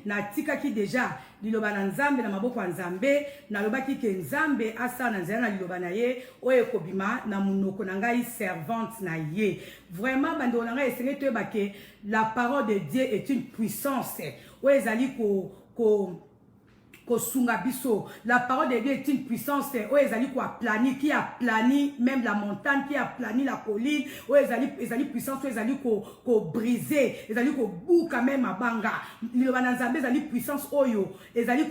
na tika ki déjà liloba na nzambe na maboko ya nzambe na lobaki ke nzambe asa na nzela na liloba na ye oyo ekobima na munoko na ngai servante na ye. Vraiment bando na ngai esenge to bake la parole de Dieu est une puissance oyo ezali sunga biso. La parole de Dieu est une puissance oyo ezali plani qui a plani même la montagne, qui a plani la colline oyo ezali puissance oyo ezali briser, ezali buka même abanga. Liloba na nzambe ezali puissance oyo ezali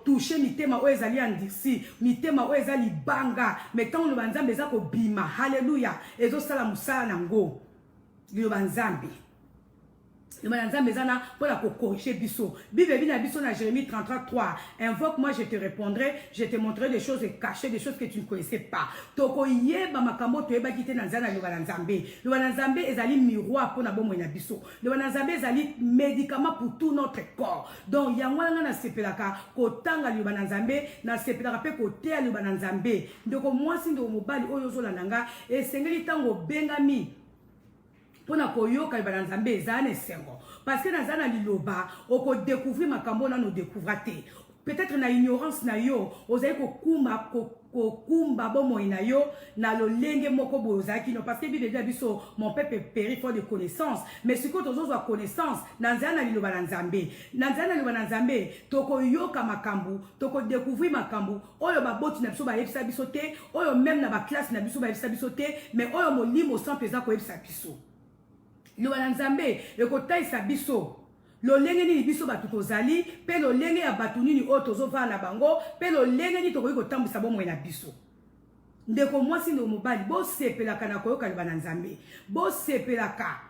toucher mitema oyo ezali andisi, mitema oyo ezali banga mais tant liloba nzambe eza bima. Haleluya, ezo sala musala nango liloba nzambe. Le mananzambe zana pour la corriger biso. Bible bina biso na Jérémie 33:3. Invoque moi, je te répondrai, je te montrerai des choses cachées, des choses que tu ne connaissais pas. Toko yeba makambo to yeba kite na nzana le mananzambe. Le mananzambe ezali miroir pour na bomo na biso. Le mananzambe ezali médicament pour tout notre corps. Donc yangwana na sepelaka kotanga le mananzambe na sepelaka pe kotea le mananzambe. Ndoko mwasi ndo mobali oyo zo lananga e sengeli tango bengami pona koyoka liba nzambe ezane sengo parce que nazana liloba oko découvrir makambo na no découvrate peut-être na ignorance na yo ozali kokumba bomo na yo na lolenge moko bozaki no parce que Bible dit biso mon peuple périt faute de connaissance mais si quand ozo connaissance nazana liloba nzambe liloba nzambe toko yoka makambu toko découvrir makambu oyo baboti na biso ba yebisa biso te oyo même na ba classe na biso ba yebisa biso te mais oyo molimo sans pesa ko yebisa biso. Liloba nzambe ekotaisa biso lolenge nini biso batu tozali pe lolenge ya batu nini oyo tozovana na bango pe lolenge nini tokoki kotambwisa bomoi na biso. Ndeko mwasi ndo mobali bosepelaka na koyoka liloba na nzambe, bosepelaka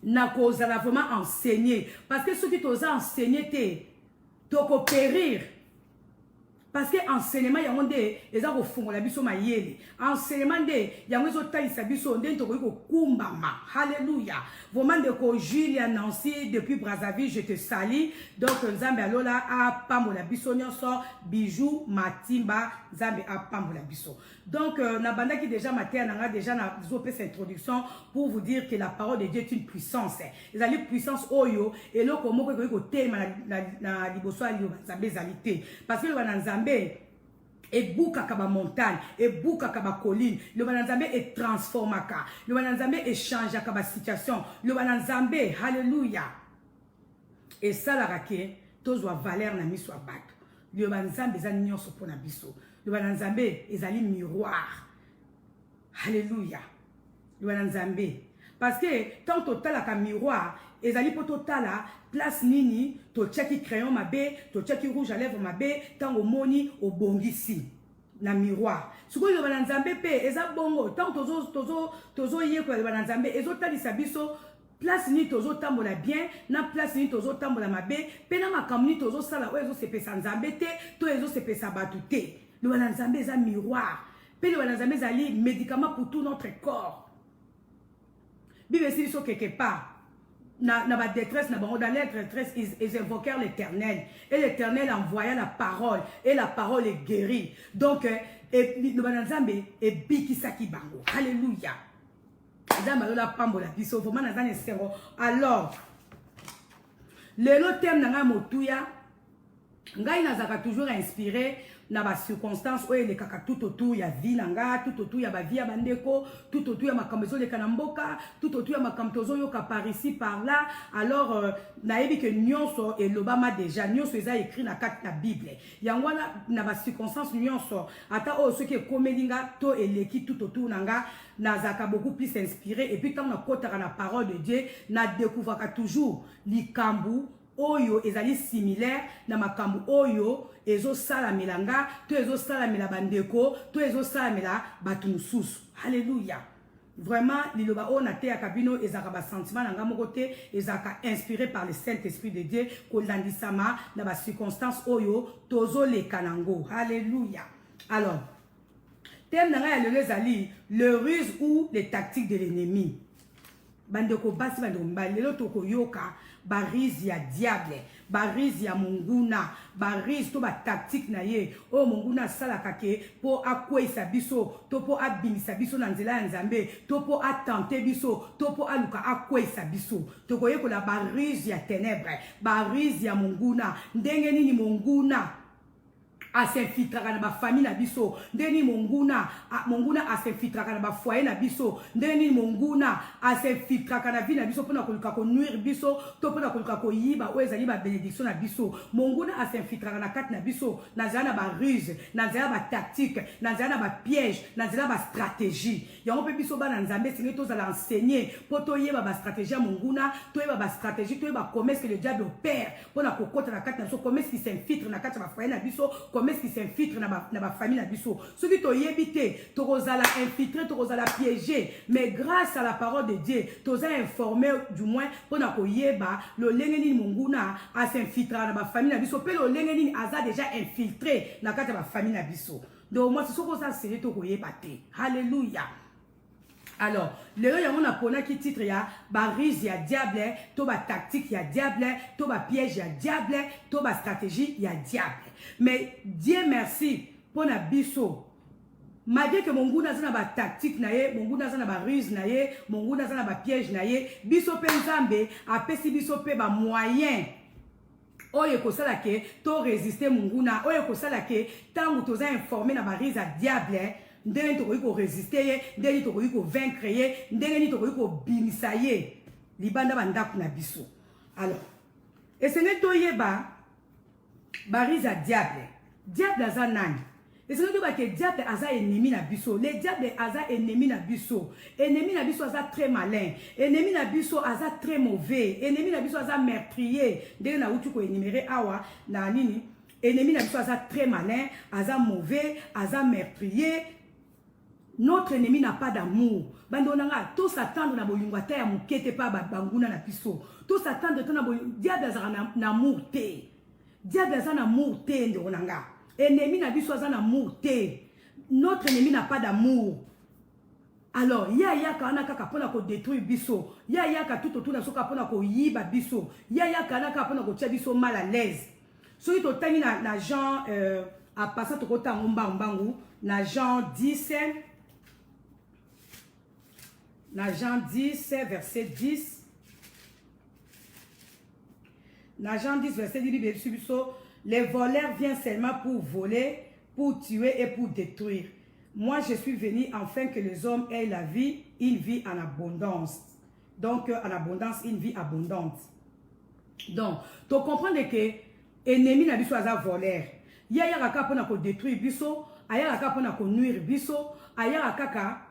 na kozala vraiment enseigner parce que soki toza enseigner te tokopérir. Parce que enseignement yango nde eza kofungola biso mayele, enseignement nde yango ezotalisa biso nde tokoki kokumbama. Haleluya. Vraiment ndeko Julia Nancy depuis Brazzaville, je te salue. Donc nzambe alola apambola biso nyonso, bijou matimba nzambe apambola biso. Donc nabandaki déjà matin nanga déjà na zopé cette introduction pour vous dire que la parole de Dieu est une puissance. Ezali puissance oyo eloko moko ekoki kotema na liboso ya nzambe ezali parce que le nzambe et bouka kaba montagne et bouka kaba colline le bananzambe est transformaka le bananzambe est change kaba situation le bananzambe haleluya et ça la rake tozwa valeur na miso abato le bananzambe za nyonso pona biso le bananzambe ezali miroir haleluya le bananzambe parce que tant total ka miroir ezali po totala place nini to check crayon mabe to check rouge à lèvres mabe tango moni obongisi na miroir siko yo bana nzambe pe eza bongo tant tozo yeko ya bana nzambe ezotalisa biso place ni tozo tambola bien na place ni tozo tambola mabe pe na makambo ni tozo sala o ezo sepesa nzambe te to ezo sepesa batu te le bana nzambe eza miroir pe le bana nzambe ezali médicament pour tout notre corps. Bible si biso quelque part na ba détresse na bango dans leur détresse ils invoquèrent l'Éternel et l'Éternel envoya la parole et la parole est guérie. Donc le bananzambe et bikisaki bango. Alléluia. Nzambe la pambola biso vraiment na zero. Alors le thème na motuya ngai nazaka toujours inspiré na ba circonstance oyo le kaka tout autour ya vie nanga tout autour ya ba vie ya bandeko tout autour ya makambezo le kanamboka tout autour ya makambezo yo ka par ici par là. Alors naebi que nyonso et l'obama déjà nyonso eza écrit na carte na Bible yango na ba circonstance nyonso ata o ce qui komelinga to eleki tout autour nanga nazaka beaucoup plus inspiré et puis quand na kotaka na parole de Dieu na découvraka toujours likambu oyo ezali similaire na makambu oyo ezo sala melanga to ezo sala mela bandeko to ezo sala mela batu mususu. Alléluia. Vraiment liloba o na te ya kabino ezaka ba sentiment na ngamo côté ezaka inspiré par le Saint-Esprit de Dieu ko landisama na ba circonstance oyo tozo le kanango. Alléluia. Alors thème na ya le ezali le ruse ou les tactiques de l'ennemi. Bandeko basi bandeko mbali lelo toko yoka barise ya diable, barise ya monguna, barise to ba tactique na ye o monguna sala kake po akwesa biso to po abimisa biso na nzela ya nzambe to po atenter biso to po aluka akwesa biso to koyeko la barise ya ténèbres, barise ya monguna ndenge nini monguna asinfiltraka na ba famille na biso ndeni monguna asinfiltraka na ba foyer na biso ndeni monguna asinfiltraka na vie na biso pona koluka ko nuire biso to pona koluka ko yiba o ezali ba bénédiction na biso monguna asinfiltraka na kati na biso na zana ba ruse na zana ba tactique na zana ba piège na zana ba stratégie yango pe biso bana nzambe singe to zala enseigner po to yeba ba stratégie ya monguna to yeba ba stratégie to yeba commerce que le diable opère pona ko kota na kati na biso commerce qui s'infiltre na kati na ba foyer na biso qui s'infiltre dans ma famille, ceux qui t'ont évité, tu as infiltré, tu as piégé, mais grâce à la parole de Dieu, tu as informé du moins pour que le lengeni monguna a s'infiltré dans ma famille, le lengeni a déjà infiltré dans ma famille. Donc moi, c'est ce que ça c'est tout Alléluia. Alors, le on a pona qui titre ya barise ya diable, to ba tactique ya diable, to ba piège ya diable, to ba stratégie ya diable. Mais Dieu merci pour na biso. Malgré que mon goût n'a pas de tactique naie, mon goût n'a pas de ruse naie, mon goût n'a pas de piège naie, biso pe nzambe a pesi biso pe ba moyen. Oye ko sala ke to résister mon goût na, oye ko sala ke tangu to za informé na barise ya diable. Ndenge to ko résister ye, ndenge to ko vaincre ye, ndenge to ko bimisa ye. Libanda bandaku na biso. Alors, et ce n'est to yeba barisa diable. Diable aza nani? Et ce n'est pas que diable aza ennemi na biso. Le diable aza ennemi na biso. Ennemi na biso aza très malin. Ennemi na biso aza très mauvais. Ennemi na biso aza meurtrier. Ndenge na utu ko énumérer awa na nini? Ennemi na biso aza très malin, aza mauvais, aza meurtrier. Notre ennemi n'a pas d'amour. Bandonanga, tous s'attendent na boyungwata ya mukete pa banguna na piso. Tous s'attendent na diable azara na amour te. Diable azara na amour te ndonanga. Ennemi na biso azara na amour te. Notre ennemi n'a pas d'amour. Alors, ya kana kaka pona ko détruire biso. Ya ka tout autour na soka pona ko yiba biso. Ya kana kaka pona ko tia biso mal à l'aise. Soki to tangi na Jean a passé to kota mbangu na Jean 10 na Jean 10, verset 10. Dans Jean 10, verset 10, les voleurs viennent seulement pour voler, pour tuer et pour détruire. Moi, je suis venu afin que les hommes aient la vie, une vie en abondance. Donc, en abondance, une vie abondante. Donc, tu comprends que l'ennemi n'a pas besoin de voleur. Il y a un cas pour détruire biso, il y a un cas pour nuire biso, il y a un cas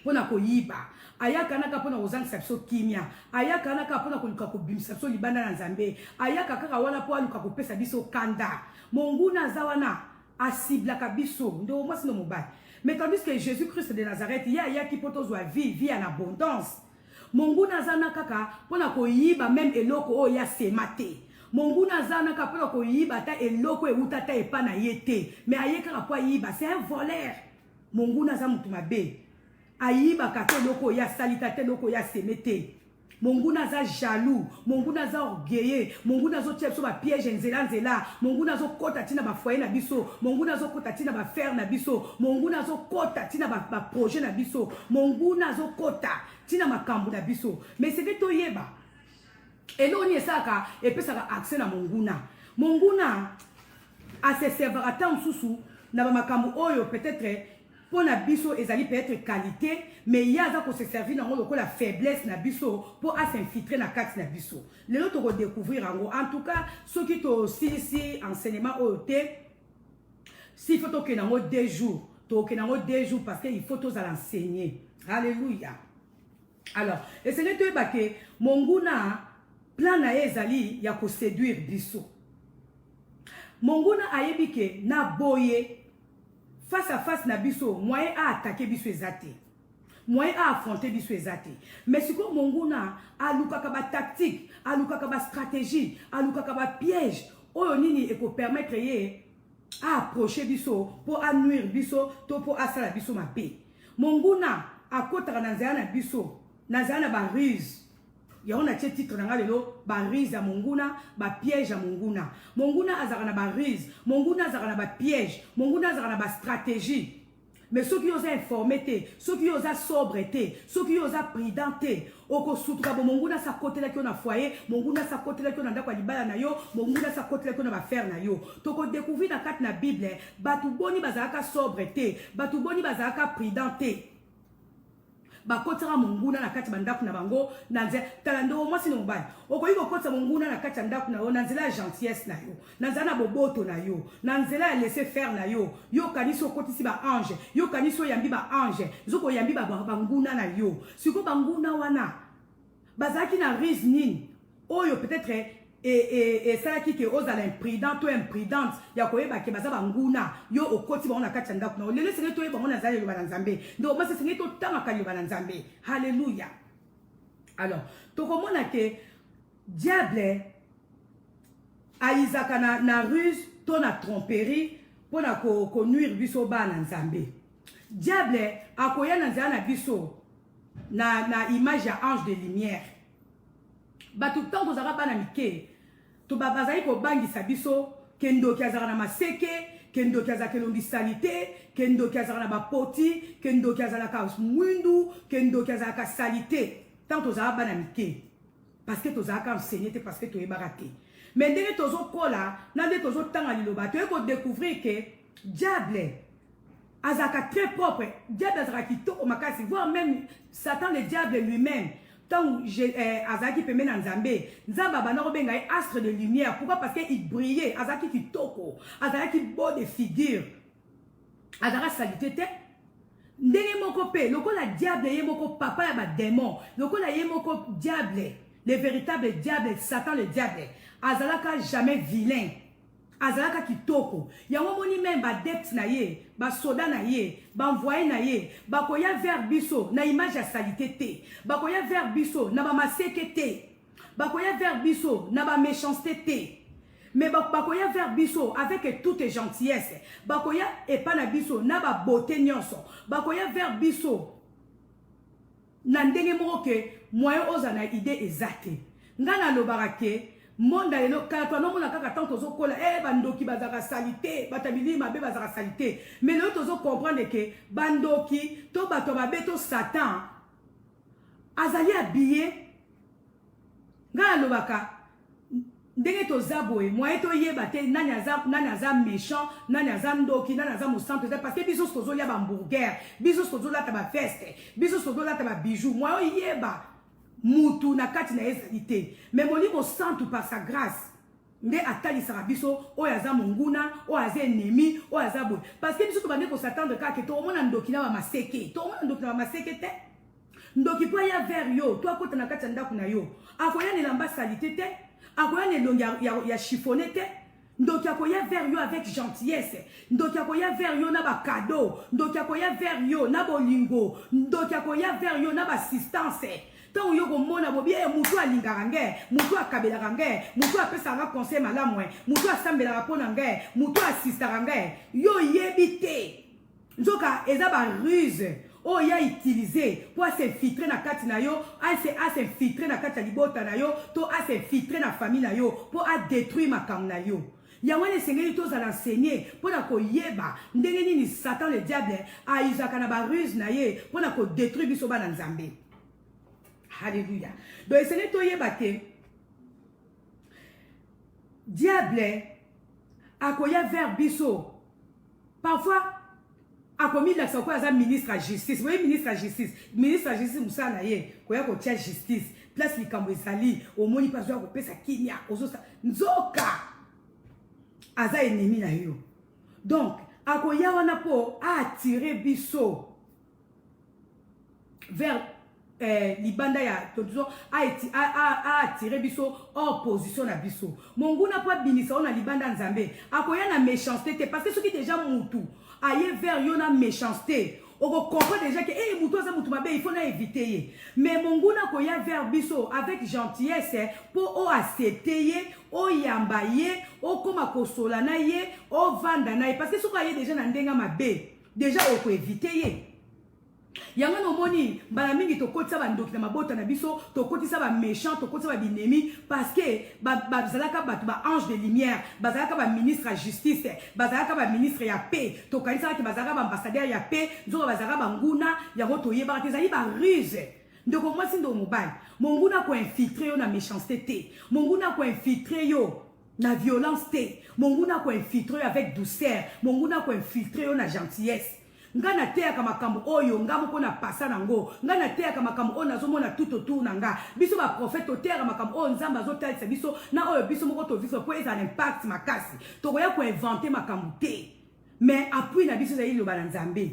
pona ko yiba ayaka naka pona kozangisa biso kimia ayaka naka pona koluka kobimisa biso libanda na nzambe ayaka kaka wana po aluka kopesa biso kanda monguna za wana asiblaka biso ndo mwasi no mobali mais tandis que Jésus-Christ de Nazareth ya ki poto zwa vie en abondance monguna za naka pona ko yiba même eloko o ya semate monguna za naka pona ko yiba ta eloko euta ta epana yete mais ayeka po yiba c'est un voleur monguna za mutu mabe ayiba kato loko ya salita te loko ya semete monguna za jaloux monguna za orgueilleux monguna zo tshepso ba piège nzela monguna zo kota tina ba foyer na biso monguna zo kota tina ba faire na biso monguna zo kota tina ba projet na biso monguna zo kota tina makambu na biso mais c'est que to yeba eloni esaka epesaka accès na monguna a se servira tant susu na ba makambu oyo peut-être pour na biso ezali peut-être qualité mais il y a ça pour se servir dans la faiblesse na biso pour s'infiltrer na kati na biso les autres redécouvrir en tout cas ceux qui to si enseignement OT s'il faut que nango 2 jours parce que il faut tous l'enseigner alléluia alors et c'est le ba que monguna plan na ezali ya ko séduire biso monguna ayebi ke na boye face à face na biso moyen à attaquer biso ezate moyen à affronter biso ezate mais si ko monguna alukaka ba tactique alukaka ba stratégie alukaka ba piège oyo nini e ko permettre ye à approcher biso pour nuire biso to pour asala biso mabe monguna akotaka na nzela na biso na nzela na ba ruse ya on a titre nanga lelo ba rise ya monguna ba piège ya monguna monguna azaka na ba rise monguna azaka na ba piège monguna azaka na ba stratégie mais ceux qui osent informer ceux qui osent sobreté ceux qui osent prudenter oko sutuka bo monguna sa côté là qui na foyer monguna sa côté là qui na ndako libala na yo monguna sa côté là qui na ba faire na yo toko découvrir na kat na bible batu boni bazaka sobreté batu boni bazaka prudenter bakotera monguna na kati bandaku na bango nanze talando mwasi no mbali okoyi kokotsa monguna na kati ndaku na yo nanzela gentillesse na yo nanzana boboto na yo nanzela laisser faire na yo yo kaniso kotisi ba ange yo kaniso yambi ba ange zoko yambi ba banguna na yo siko banguna wana bazaki na rise nini oyo peut-être et ça qui que ose à l'imprudent ou imprudente ya koyeba ke baza banguna yo okoti ba ona kati ndaku na lelo sene to yeba mona zali yo bana nzambe ndo masa sene to tanga kali bana nzambe haleluya alors to komona ke diable aizaka na ruse to na tromperie pona ko nuire biso bana nzambe diable akoya na nzala na biso na image ya ange de lumière batu tant tozaka bana mike to bazali ko bangisa biso kendo kiazaka na maseke kendo kiazaka longi salite kendo kiazaka na bapoti kendo kiazaka ka mwindu kendo kiazaka salite tant tozaka bana mike parce que tozaka enseigner parce que toyebaka te mais ndenge tozokola na nde tozotanga liloba toyeko découvrir que diable azaka très propre diable azaka kitoko makasi voire même Satan le diable lui-même tant azaki pembe na nzambe nzamba bana ko benga astre de lumière pourquoi parce que il brillait azaki kitoko azaki beau de figure azaka salite te ndenge moko pe lokola diable ye moko papa ya ba démon lokola ye moko diable le véritable diable Satan le diable azalaka jamais vilain azalaka kitoko yango moni même ba depth na ye ba soda na ye ba envoyer na ye ba koya vers biso na image ya salite te ba koya vers biso na ba maseke te ba koya vers biso na ba méchanceté te mais ba koya vers biso avec toute gentillesse ba koya epa na biso na ba beauté nyonso ba koya vers biso na ndenge moko ke moyen oza na idée exacte ngana lobaka ke monde lelo kala to no mona kaka tant tozo kola bandoki bazaka salite batabili mabe bazaka salite mais lelo tozo comprendre que bandoki to bato mabe to Satan azali habillé ngana lobaka ndenge toza boye moyen to yeba te nani aza méchant nani aza ndoki nani aza mosanto parce que biso tozo ya ba hamburger biso tozo lata ba veste biso tozo lata ba bijoux moyen yeba mutu na kati na ezalité mais molimo santu par sa grâce nde atali sarabiso oyo aza monguna oyo aza ennemi oyo aza boye parce que biso to bande ko s'attendre kaka to omona ndoki na ba maseke to omona ndoki na ba maseke te ndoki po ya vers yo to akota na kati ndaku na yo akoya ne lamba salite te akoya ne longi ya chiffonné te ndoki akoya vers yo avec gentillesse ndoki akoya vers yo na ba cadeau ndoki akoya vers yo na bolingo ndoki akoya vers yo na ba assistance tant yo komona bobi mutu alingaka nge mutu akabelaka nge mutu apesaka conseil malamu mutu asambelaka mpona nge mutu asistaka nge yo yebi te nzoka eza ba ruse oyo ya utiliser po asinfiltre na kati na yo asinfiltre na kati ya libota na yo to asinfiltre na famille na yo po adétruire makambo na yo yango wana esengeli tozala enseigner mpona koyeba ndenge nini Satan le diable ayizaka na ba ruse na ye mpona kodétruire biso bana nzambe. Alléluia. Donc, c'est tout yebate. Diable a koya vers biso. Parfois, a commis la soko à ministre à justice. Vous voyez, ministre à justice. Ministre à justice, moussa na ye. Koya ko tia justice. Place li kambo esali. Au moni pas ko pesa kinya. Nzoka. Aza ennemi na yo. Donc, a koya wana po a attirer biso vers libanda ya tozo a attiré biso hors position na biso monguna po binisa on a libanda nzambe akoya na méchanceté parce que ce qui déjà mutu aye vers yo na méchanceté on comprend déjà que mutu za mutu mabe il faut na éviter ye mais monguna koya vers biso avec gentillesse pour o accepter ye o yamba ye o koma kosola na ye o vanda na ye parce que ce ko aye déjà na ndenga mabe déjà o ko éviter ye Yanga no moni bana mingi to kotisa ba ndoki na mabota na biso to kotisa ba méchant to kotisa ba binemi parce que ba zalaka ba ange de lumière bazalaka ba ministre à justice bazalaka ba ministre ya paix to kanisa ki bazalaka ba ambassadeur ya paix nzo bazalaka ba nguna yango to yeba te zali ba ruse ndoko mwasi ndo mobali monguna ko infiltrer yo na méchanceté te monguna ko infiltrer yo na violence te monguna ko infiltrer yo avec douceur monguna ko infiltrer yo na gentillesse ngana teya kama kambo oyo ngamo kona pasa nango ngana teya kama kambo ona zomona tout autour nanga biso ba prophète oteya kama kambo o nzamba zotalisa biso na oyo biso moko to viso po eza impact makasi to koya ko inventer makambo te mais appui na biso zayi lo balanzambe.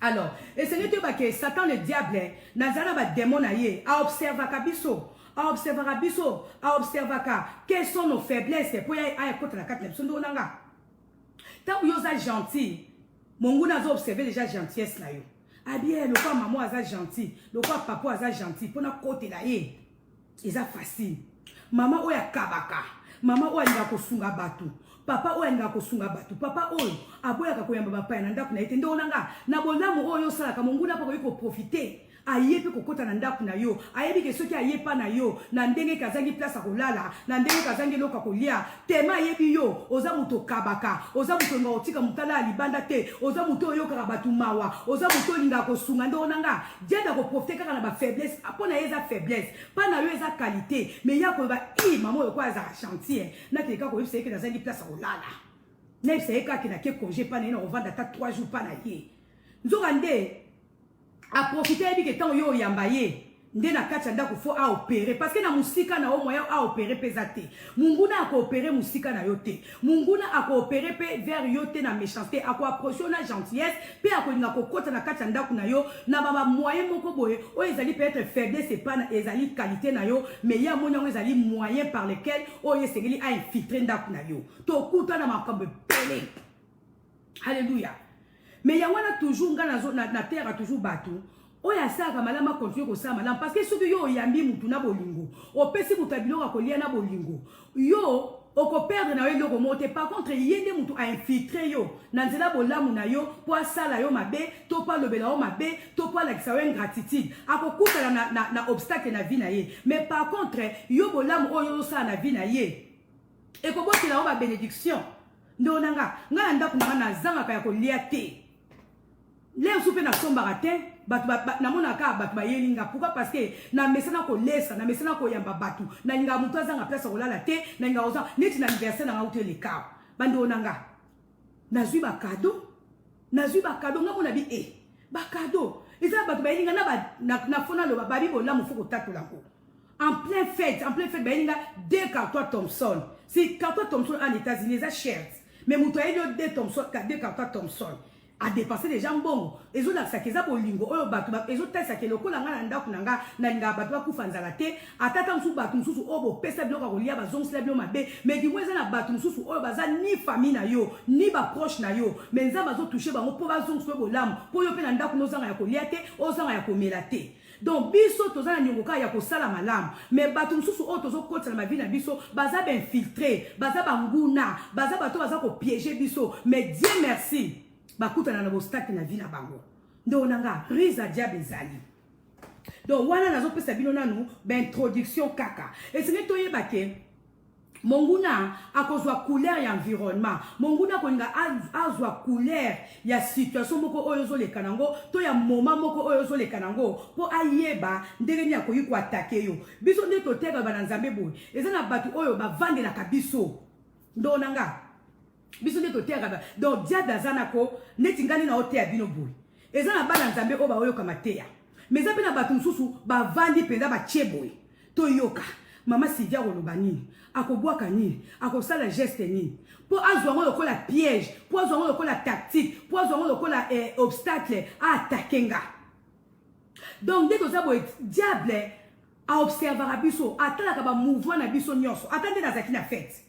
Alors et ce n'est pas que Satan le diable nazana ba démon na ye a observaka biso a observaka biso a observaka quelles sont nos faiblesses pour ya kota na kati na biso ndo nanga tant yoza gentil. Mon goût n'a observé déjà gentillesse là yo. Ah bien, le quoi maman a gentil, le quoi papa a gentil. Pour notre côté là, c'est facile. Maman oya kabaka, maman oya ngako sunga batu, papa oya ngako sunga batu, papa oya aboya kako yamba papa na ndaku na ete ndo nanga na bondamu oyo sala ka mon goût n'a pas ko profiter. Ayebi kokota na ndaku na yo ayebi ke soki ayepa na yo na ndenge kazangi place akolala na ndenge kazangi loka kolia tema ayebi yo oza muto kabaka oza muto ngotika mutala libanda te oza muto yo kaka batu mawa oza muto linga kosunga ndo nanga diada ko profiter kaka na ba faiblesse apona eza faiblesse pa na yo eza qualité mais ya ko ba maman yo kwa za chantier na te ka ko yebisa ke kazangi place akolala na yebisa ka ke na ke congé pa na ina ovanda ta 3 jours pa na ye nzokande a profiter bi que tant yo yambaye nde na kati ndako fo a opérer parce que na musika na o moyen a opérer pesate munguna a opérer musika na yote munguna a opérer pe vers yote na méchanceté a approcher na gentillesse pe a kolinga kokota na kati ndako na yo na ba moyen moko boye o ezali peut-être faiblesse c'est pas ezali qualité na yo mais ya monyango ezali moyen par lequel o yesengeli a infiltrer ndako na yo to kuta na makambo pele. Alléluia. Mais il y a toujours na terre toujours bateau. Oya saka malama continue ko sa malama parce que ceux qui yo yambi mutu na bolingo. O pesi mutabilo ka kolia na bolingo. Yo oko perdre na yo ko monter par contre yende mutu a infiltrer yo. Na nzela bolamu na yo po sala yo mabe, to pa lobela yo mabe, to pa la kisawe ingratitude. Akokuta na obstacle na vie na ye. Mais par contre yo bolamu oyo sa na vie na ye. E ko boti la ba bénédiction. Ndo nanga nga ndaku na zanga ka ko lia te. Les soupes na sombara te batu na mona ka batu ba yelinga pourquoi parce que na mesana ko lesa na mesana ko yamba batu na linga mutu azanga place ko lala te na linga oza neti na anniversaire na ngauté le ka bando nanga nazui ba cadeau nga mona bi ba cadeau isa batu ba yelinga na fona lo ba bibo la mu fuko tatola ko en plein fête ba yelinga 2 cartons Thompson si carton Thompson en États-Unis ça cher mais mutu ayo 2 cartons Thompson a dépassé les gens bon ezo la sakeza bolingo oyo batu ezo tesa ke lokola nga na ndaku nanga na linga batu ba kufanzala te atata msusu batu msusu obo pesa bloka kolia ba zonsla bio mabe mais di mweza na batu msusu oyo baza ni famille na yo ni ba proche na yo mais nza bazo toucher bango po ba zonsla bolam po yo pe na ndaku no zanga ya kolia te ozanga ya komela te. Donc biso tozana nyongoka ya kosala malamu mais batu msusu oyo tozo kotsa na vie na biso baza ba infiltrer baza banguna baza bato baza ko piéger biso mais Dieu merci bakuta na obstacle na vie na bango ndo nanga risa diable zali donc wana nazo pesa bino nanu ba introduction kaka et ce n'est toyeba ke monguna akozwa couleur ya environnement monguna kolinga azwa couleur ya situation moko oyo zo leka nango to ya moment moko oyo zo leka nango po ayeba ndenge ni akoyi ko attaquer yo biso nde to teka bana nzambe boy ezana batu oyo bavandela kabiso ndo nanga biso nde toteaka donc diable azana ko neti ngani na oteya bino boy ezana bana nzambe o ba oyo kamateya mais za pena batu msusu bavandi penza batie boy toyoka mama Sylvia koloba nini akobwaka nini akosala geste nini po azwa ngo lokola piège po azwa ngo lokola tactique po azwa ngo lokola obstacle a attaquer nga donc dès que ça boy diable a observera biso atalaka ba mouvement na biso nyonso atande na zakina fête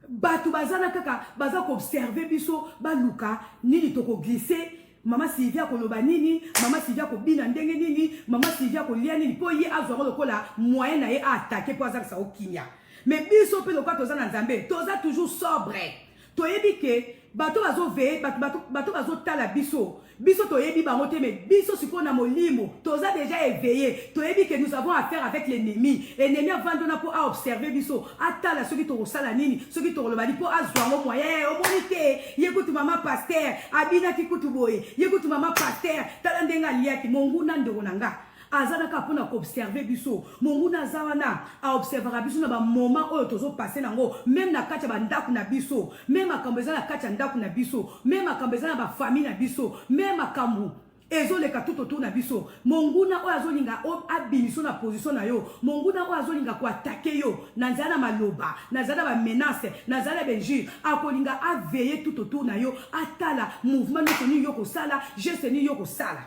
batu bazana kaka baza ko observer biso baluka nini toko glisser mama Sylvia koloba nini mama Sylvia ko bina ndenge nini mama Sylvia ko lia nini po ye azwa lokola moyen na ye a attaquer po azaka sa okinya mais biso pe lokwa toza na nzambe toza toujours sobre toyebi ke bato bazo veye bato bazo tala biso toyebi bango te mais biso siko na molimo toza déjà éveillé toyebi que nous avons affaire avec l'ennemi avandona pour observer biso atala soki tokosala nini soki tokolobali pour azwango moyen omoni te ye kutu mama pasteur abinaki kutu boye ye kutu mama pasteur tala ndenge aliaki monguna ndeko na nga azalaka mpona koobserve biso monguna aza wana aobservaka biso na bamoment oyo tozopase nango meme na kati ya bandako na biso meme makambo eza na kati ya ndako na biso meme makambo eza na bafamille na biso meme makambo ezoleka tout autour na biso monguna oyo azolinga abimiso na position na yo monguna oyo azolinga koatake yo na nzela na maloba na nzela na bamenace na nzela na benjure akolinga aveye tout autour na yo atala mouvement nyonso nini yo kosala geste nini yo kosala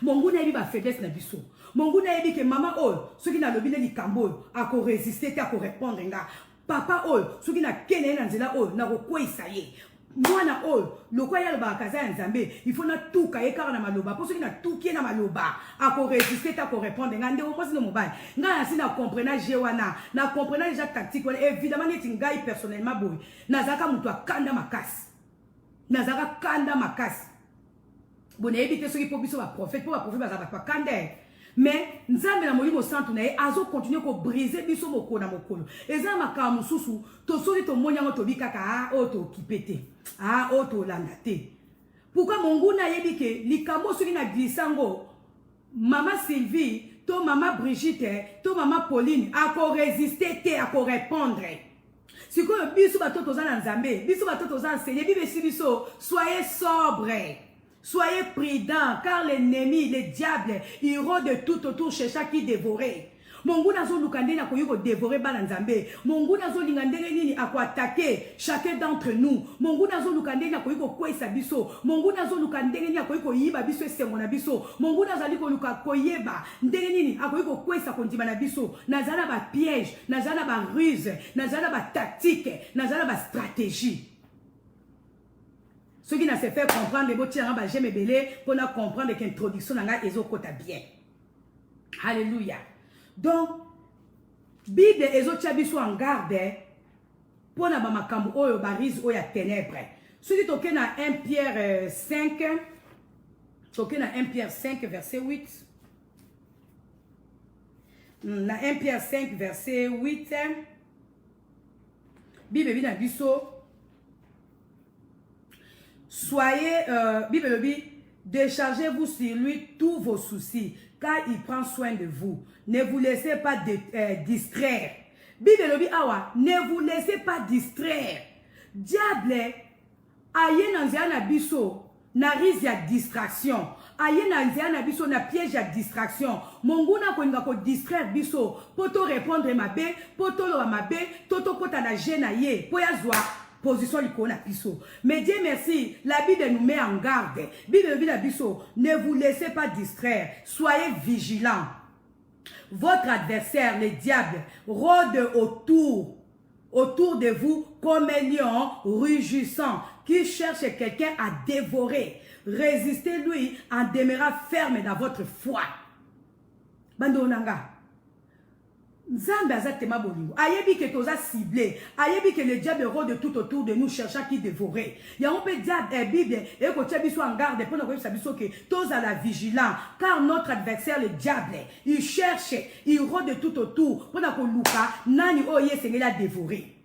monguna yebi ba faiblesse na biso monguna yebi ke mama oyo soki na lobi ne likambo oyo akoresiste te akorépondre nga papa oyo soki na kene ye na nzela oyo nakokweyisa ye mwana oyo lokwa ye alobaka kaza ya nzambe il faut natuka ye kaka na maloba mpo soki natuki ye na maloba akoresiste te akorépondre nga ndeko mwasi na mobali ngai nasi na comprenage ye wana na comprenage déjà tactique wana évidemment neti ngai personnellement boye nazalaka moto akanda makasi nazalaka kanda makasi bon nayebi te soki mpo biso baprofete mpo baprofete bazala bato bakanda mais nzambe na molimo santu na ye azokontinue kobrise biso mokolo na mokolo eza makambo mosusu tosoki tomoni yango tobi kaka oyo tookipe te oyo tolanda te pourkui monguna ayebi ke likambo soki na glisango mama Sylvie to mama Brigitte to mama Pauline akoresiste te akorépondre sikoyo biso bato toza na nzambe biso bato toza enseigné bibesi biso soyez sobre. Soyez prudents, car l'ennemi, le diable, il rôde tout autour chez chaque qui dévorer. Monguna zo lukande na koyiko dévorer bana nzambe. Monguna zo lingandenge nini ako attaquer chacun d'entre nous. Monguna zo lukande na koyiko kwesa biso. Monguna zo lukandenge nini akoyiko yiba biso esengo na biso. Monguna zali ko luka koyeba ndenge nini akoyiko kwesa kondima na biso. Nazala ba piège, nazala ba ruse, nazala ba tactique, nazala ba stratégie. Ceux qui n'a se fait comprendre les mots tirant ba j'aime belé pour na comprendre qu'introduction nanga ezo kota bien. Alléluia. Donc Bible ezo tchabiso en garde pour na ba makambo oyo barise oya ténèbres. Ceux qui toke na 1 Pierre 5 toke na 1 Pierre 5 verset 8. Na 1 Pierre 5 verset 8. Bible bina biso soyez, Bible dit, déchargez-vous sur lui tous vos soucis, car il prend soin de vous. Ne vous laissez pas distraire. Bible dit, awa, ne vous laissez pas distraire. Diable, aye nanzia na biso, na risque ya distraction. Aye nanzia na biso, na piège ya distraction. Monguna koninga ko distraire biso, poto répondre mabe, poto lo mabe, toto kota na gena ye, po ya zwa. Position l'icône à Bisso. Mais Dieu merci, la Bible nous met en garde. Bible dit à Bisso, ne vous laissez pas distraire, soyez vigilants. Votre adversaire, le diable, rôde autour de vous comme un lion rugissant qui cherche quelqu'un à dévorer. Résistez-lui en demeurant ferme dans votre foi. Bandonanga. Nzambe azatema bolingo ayebi ke toza ciblé ayebi ke le diable rôde tout autour de nous cherchant qui dévorer ya on peut diable Bible et ko tchabiso en garde pour nous sabiso que toza la vigilant car notre adversaire le diable il cherche il rôde tout autour pour na ko luka nani oye sengela dévorer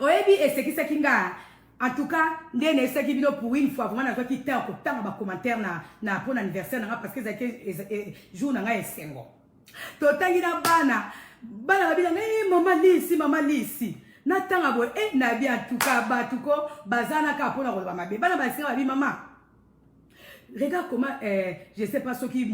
oyebi esekisa kinga en tout cas ndene eseki bino pour une fois vraiment na toi qui t'a ko tanga ba commentaire na pour l'anniversaire na parce que ça jour na nga esengo totangi na bana babila mama lisi natanga boye na bien en tout cas batuko bazana ka pona ko ba mabe bana basinga babi mama regarde comment je sais pas ce qui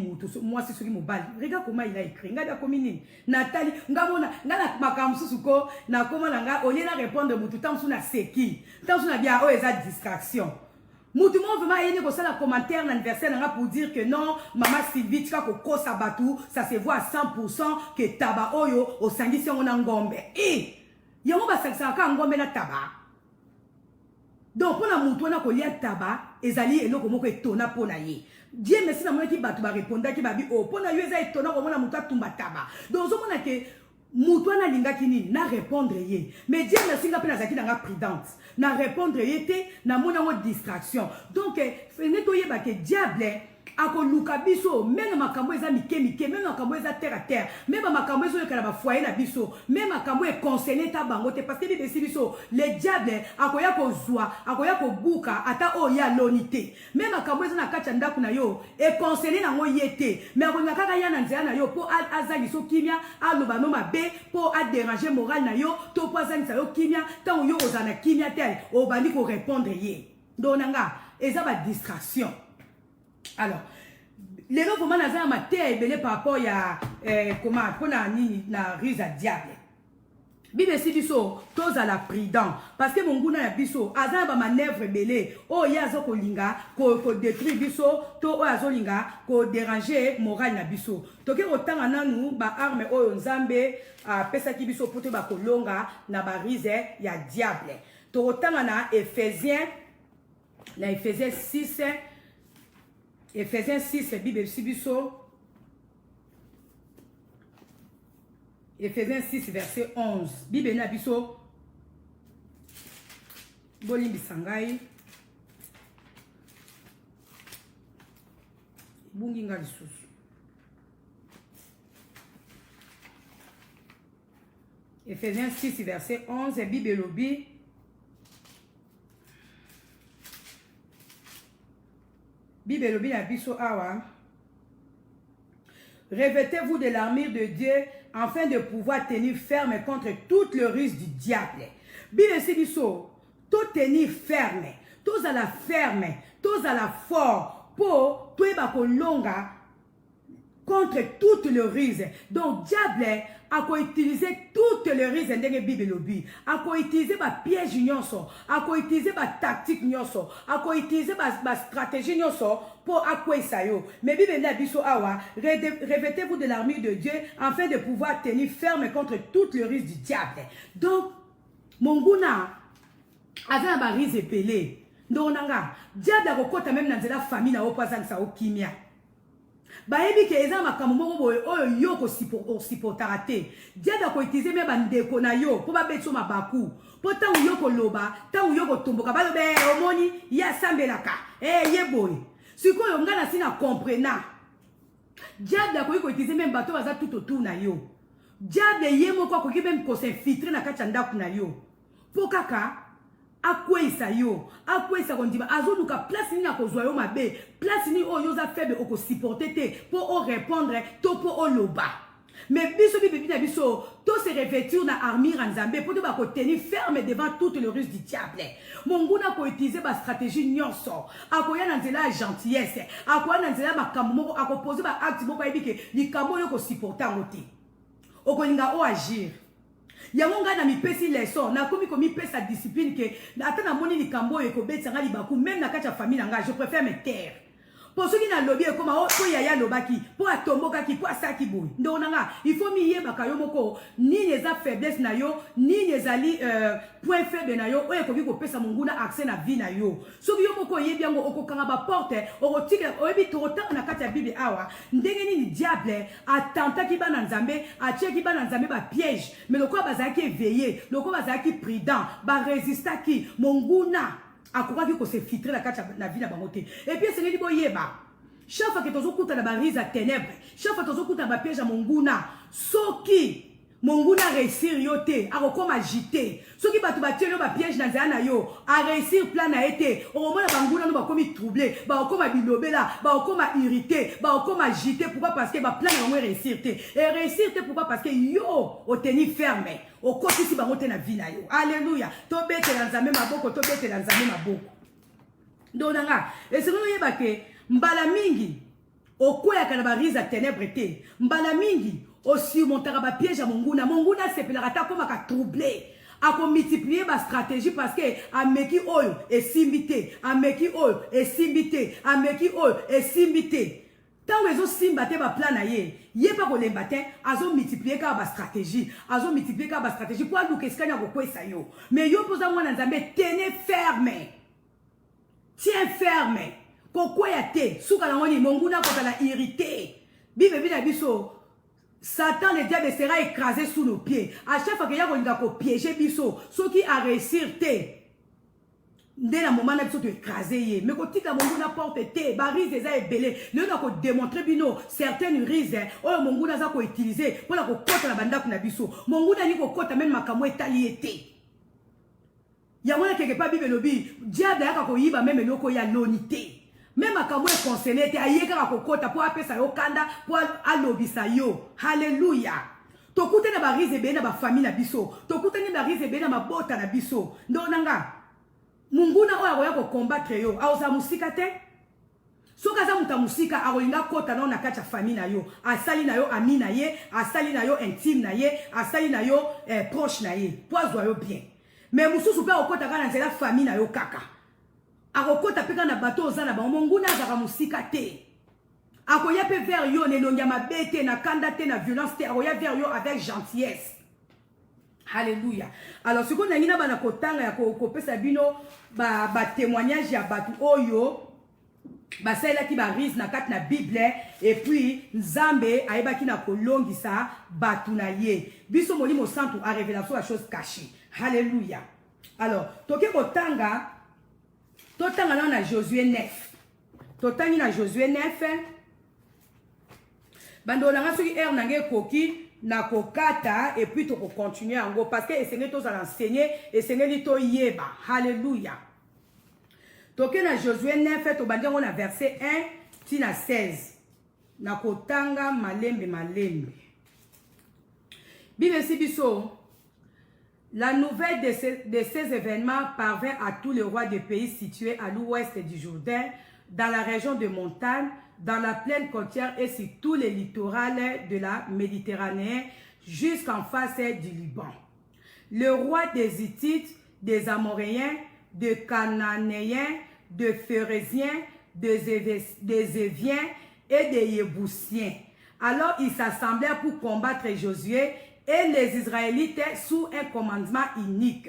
moi c'est ce qui m'obale regarde comment il a écrit ngada komini Nathalie ngamona ngana makamsusu ko na komona nga olie na répondre mutu tamsu na seki tamsu na bien o eza distraction. Moutoumon vraiment yéné ko sala commentaire l'anniversaire pour dire que non maman Sylvie tika ko kosa batu ça se voit à 100% que taba oyo o sangisi on ngombe yango ba sangisa ka ngombe na taba donc pour na mutu na ko lia taba ezali eloko moko etona pona ye Dieu merci na mona ki batu ba répondre ki ba bi o pona yo eza etona ko mona mutu atumba taba donc zo mona que Moutouan na lingaki nini na répondre ye. Mais Dieu merci nga pe na zaki na prudence. Na répondre ye te na mona ngo distraction. Donc fene to yeba ke diable ako luka biso même makambo eza mike même makambo eza terre à terre, même makambo ezo yekala ba foyer na biso, même makambo e concerné ta bango te parce que bibe si biso le diable akoya ko zwa akoya ko buka ata o ya lonité, même makambo eza na kati ndako na yo e concerné na ngo yete, mais akonya kaka ya na nzela na yo po azali so kimia aloba no mabe po a déranger moral na yo to po azali sa yo kimia tant yo ozana kimia tel o bandi ko répondre ye donanga eza ba distraction. Alors, les gens comment naza ma terre belé par rapport à comment pour na ruse à diable. Bible si biso tous à la prudent parce que mon guna ya biso aza ba manœuvre belé o yazo ko linga ko détruire biso to o yazo linga ko déranger moral na biso. To ke otanga nanu ba arme o nzambe a pesa ki biso pote ba kolonga na ba ruse ya diable. To otanga na Ephésiens 6 Ephésiens 6, Bible Sibiso. Ephésiens 6, verset 11. Bible Nabiso. Bolimbi Sangai. Bunginga Lisusu. Ephésiens 6, verset 11. Bible Lobi. Bible Lobi Nabiso Awa. Revêtez-vous de l'armure de Dieu afin de pouvoir tenir ferme contre toute le ruse du diable. Bible Sibiso, tout tenir ferme, tous à la ferme, tous à la fort, pour tout longa contre toute le ruse. Donc diable a utilisé toute le ruse de Bible Lobi, a utilisé ma piège nyonso, a utilisé ma tactique nyonso, a utilisé ma stratégie nyonso pour acquérir ça yo. Mais Bible Nabiso Awa, revêtez-vous de l'armure de Dieu afin de pouvoir tenir ferme contre toute le ruse du diable. Donc monguna azana ba ruse pelé. Ndonanga diable a kokota même dans la famille na opasa sa okimia. Baebi ke eza makambo moko boye oyo yo ko supportara te. Diable ko utiliser me bandeko na yo po ba betso mabaku. Po tangu yo ko loba, tangu yo ko tomboka ba lobe omoni ya sambelaka. Ye boye. Sikoyo ngana sina comprena. Diable ko utiliser même bato baza tout autour na yo. Diable ye moko ko ki même ko s'infiltrer na kati ndaku na yo. Po kaka akwesa yo, akwesa kondiba azoluka place ni na kozwa yo mabe, place ni o yoza faible oko supporter te pour o répondre to pour o loba. Mais biso bibi na biso to se revêtir na armure nzambe pour to ba ko tenir ferme devant toute le ruse du diable. Monguna ko utiliser ba stratégie nyonso, akoya na nzela gentillesse, akoya na nzela makambo moko akoposer ba acte moko ebike likambo yo ko supporter ngoti. Okolinga o agir. Yango nga na mipesi leçon na komi komi pesa discipline ke ata na moni likambo eko betsa nga libaku même na kati ya famille nga je préfère me taire. Pour ceux qui na lobby comme po yaya lobaki po atomboka ki po asaki boy ndona nga il faut mi yeba yo moko ni neza faiblesse na yo ni nezali point faible na yo oye ko bi ko pesa monguna accès na vie na yo so yo moko yebi yango okokanga ba porte okotike oyebi torota na kati ya bible awa ndenge ni diable atenta ki bana nzambe atie ki bana nzambe ba piège mais lokwa bazaki éveillé lokwa bazaki prudent ba résister ki monguna akoka ki ko se filtrer la kati na vie na bangote et puis c'est li boyeba chaque fois que tozo kuta na ba rise à ténèbres chaque fois tozo kuta ba piège à monguna soki monguna réussir yote akokoma agité soki batu batie yo ba piège na nzela na yo a réussir plan na été au moment na banguna no ba komi troublé ba okoma bilobela ba okoma irrité ba okoma agité pourquoi parce que ba plan na mo réussir te et réussir te pourquoi parce que yo o tenir ferme o koti si bangote na vie na yo alléluia to bete na nzambe maboko to bete na nzambe maboko ndonanga et c'est nous yeba ke mbala mingi okoya kana ba rise à ténèbres te mbala mingi aussi montera ba piège à monguna c'est pelaka ta comme ka troublé a multiplier ba stratégie parce que ameki oyo et simbité ameki oyo et simbité ameki oyo et simbité tant ezo simba te ba plan na ye pas ko lemba te azo multiplier ka ba stratégie pour aluka eskanya ko kwesa yo mais yo poza mwana nzambe tenez ferme tiens ferme ko kwea te suka na ngoni monguna ko la irrité bibe bina biso Satan, le diable, sera écrasé sous nos pieds. À chaque fois qu'il y a un piéger biso, ceux qui a réussi, dès le moment où tu écrasé, mais quand tu as mon porte, ba rise des belé, le na ko démontrer bino certaines rises, oh mon gouda za ko utiliser pour la ko kota la banda kuna biso. Mon gouda ni ko kota même makamo etaliété. Ya mona quelque part bible lobi, diable ya ko yiba même loko ya lonité. Même makamo e conseiller te ayeka ko kota pour apesa yo kanda pour alobisa yo. Hallelujah. Tokute na ba rise be na ba famille na biso. Tokute ni ba rise be na mabota na biso. Ndonanga Munguna oya koya ko combattre yo, aoza musika te. Soka za muta musika akolinga kota na kati ya famille na yo, asali na yo ami na ye, asali na yo intime na ye, asali na yo proche na ye. Poazwa yo bien. Mais mususu pe okota kana nzela famille na yo kaka. Akokota pe kana bato oza na ba munguna za musika te. Akoya pe vers yo ne longia mabete na kanda te na violence te, akoya vers yo avec gentillesse. Alléluia. Alors, ce qu'on a dit, na kotanga ya ko pesa bino ba témoignage ya batu oyo ba sala ki ba rise na kat na Bible et puis Nzambe ayeba ki na kolongisa batu na ye. Biso molimo santo a révélation la chose cachée. Alléluia. Alors, toke kotanga totanga na Josué 9. Totangi na Josué 9. Bando na ngasoki nange koki na kokata et puis to continuer en parce que essayer tous à l'enseigner et essayer to yeba. Alléluia. Toke na Josué 9 to bandia on a verset 1 tina 16. Na kotanga malembe. Bible si biso. La nouvelle de ces événements parvint à tous les rois des pays situés à l'ouest du Jourdain, dans la région de montagne, dans la plaine côtière et sur tous les littoraux de la Méditerranée jusqu'en face du Liban. Le roi des Hittites, des Amoréens, des Cananéens, des Phérésiens, des Éviens et des Yébousiens. Alors ils s'assemblèrent pour combattre Josué et les Israélites sous un commandement unique.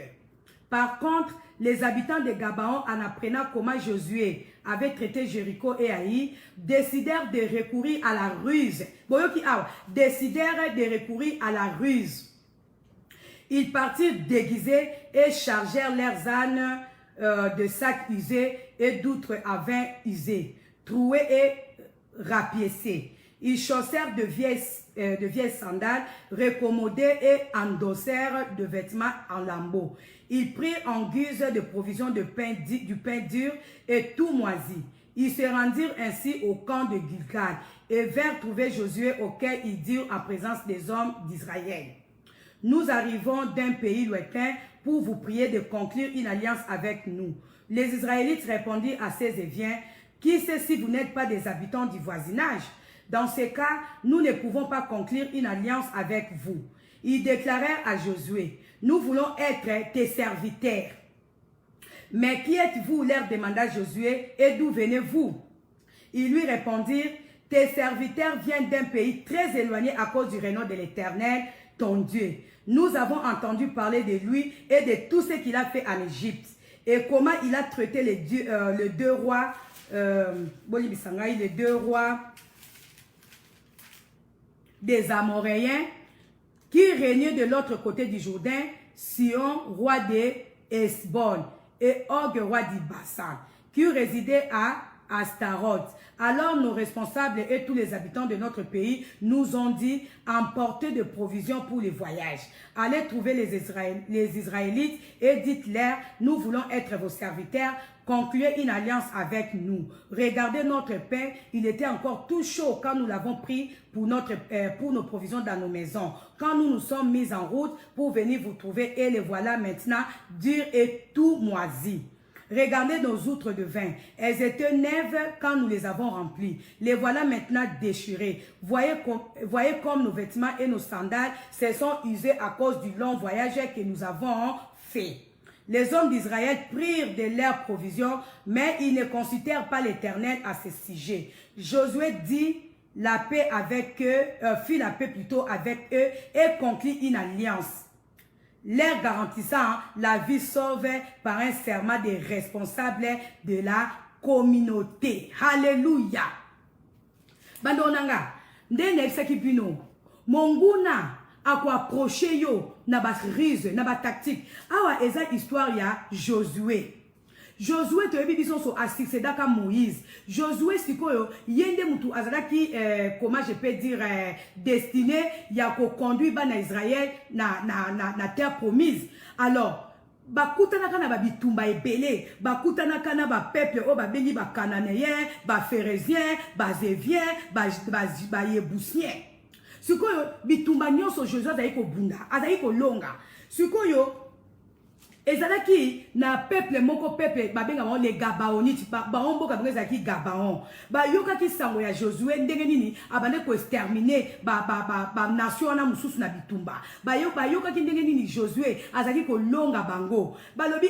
Par contre, les habitants de Gabaon, en apprenant comment Josué avait traité Jéricho et Haï, décidèrent de recourir à la ruse. Décidèrent de recourir à la ruse. Ils partirent déguisés et chargèrent leurs ânes de sacs usés et d'outres à vin usés, troués et rapiécés. Ils chaussèrent de vieilles sandales, recommodées et endossèrent de vêtements en lambeaux. Ils prirent en guise de provisions du pain dur et tout moisi. Ils se rendirent ainsi au camp de Gilgal et vinrent trouver Josué auquel ils dirent en présence des hommes d'Israël. Nous arrivons d'un pays lointain pour vous prier de conclure une alliance avec nous. Les Israélites répondirent à ces Éviens, qui sait si vous n'êtes pas des habitants du voisinage? Dans ce cas, nous ne pouvons pas conclure une alliance avec vous. Ils déclarèrent à Josué, nous voulons être tes serviteurs. Mais qui êtes-vous? Leur demanda Josué, et d'où venez-vous? Ils lui répondirent, tes serviteurs viennent d'un pays très éloigné à cause du renom de l'Éternel, ton Dieu. Nous avons entendu parler de lui et de tout ce qu'il a fait en Égypte. Et comment il a traité les deux rois, des Amoréens, qui régnaient de l'autre côté du Jourdain, Sion, roi d'Esbon, et Og, roi d'Ibassan, qui résidaient à Astaroth. Alors nos responsables et tous les habitants de notre pays nous ont dit, emportez de provisions pour les voyages. Allez trouver les Israélites et dites-leur, nous voulons être vos serviteurs, concluez une alliance avec nous. Regardez notre pain, il était encore tout chaud quand nous l'avons pris pour nos provisions dans nos maisons. Quand nous nous sommes mis en route pour venir vous trouver, et les voilà maintenant durs et tout moisis. Regardez nos outres de vin. Elles étaient neuves quand nous les avons remplies. Les voilà maintenant déchirées. Voyez comme nos vêtements et nos sandales se sont usés à cause du long voyage que nous avons fait. Les hommes d'Israël prirent de leurs provisions, mais ils ne considèrent pas l'Éternel à ce sujet. Josué dit la paix avec eux, fit la paix plutôt avec eux et conclut une alliance, leur garantissant la vie sauve par un serment des responsables de la communauté. Alléluia. Bandonanga, ndene kisaki bino. monguna approcher yo na ba ruse na ba tactique awa eza histoire ya Josué. Josué to yebi biso so succédaka Moïse. Josué sikoyo yende mutu azalaki comment je peux dire destiné ya ko conduire bana Israël na terre promise. Alors bakutanaka na babitumba ebele, bakutanaka na ba peuple o babengi ba cananéen, ba phérézien, ba zévien, ba yébusien. Sikoyo bitumba nyonso Josué azali ko bunda, azali ko longa. Sikoyo ezalaki na peuple moko peuple babenga bango les Gabaonites bango mboka bango ezalaki Gabaon bayokaki sango ya Josué ndenge nini abande ko exterminer ba nation wana mususu na bitumba bayokaki ndenge nini Josué azalaki kolonga bango balobi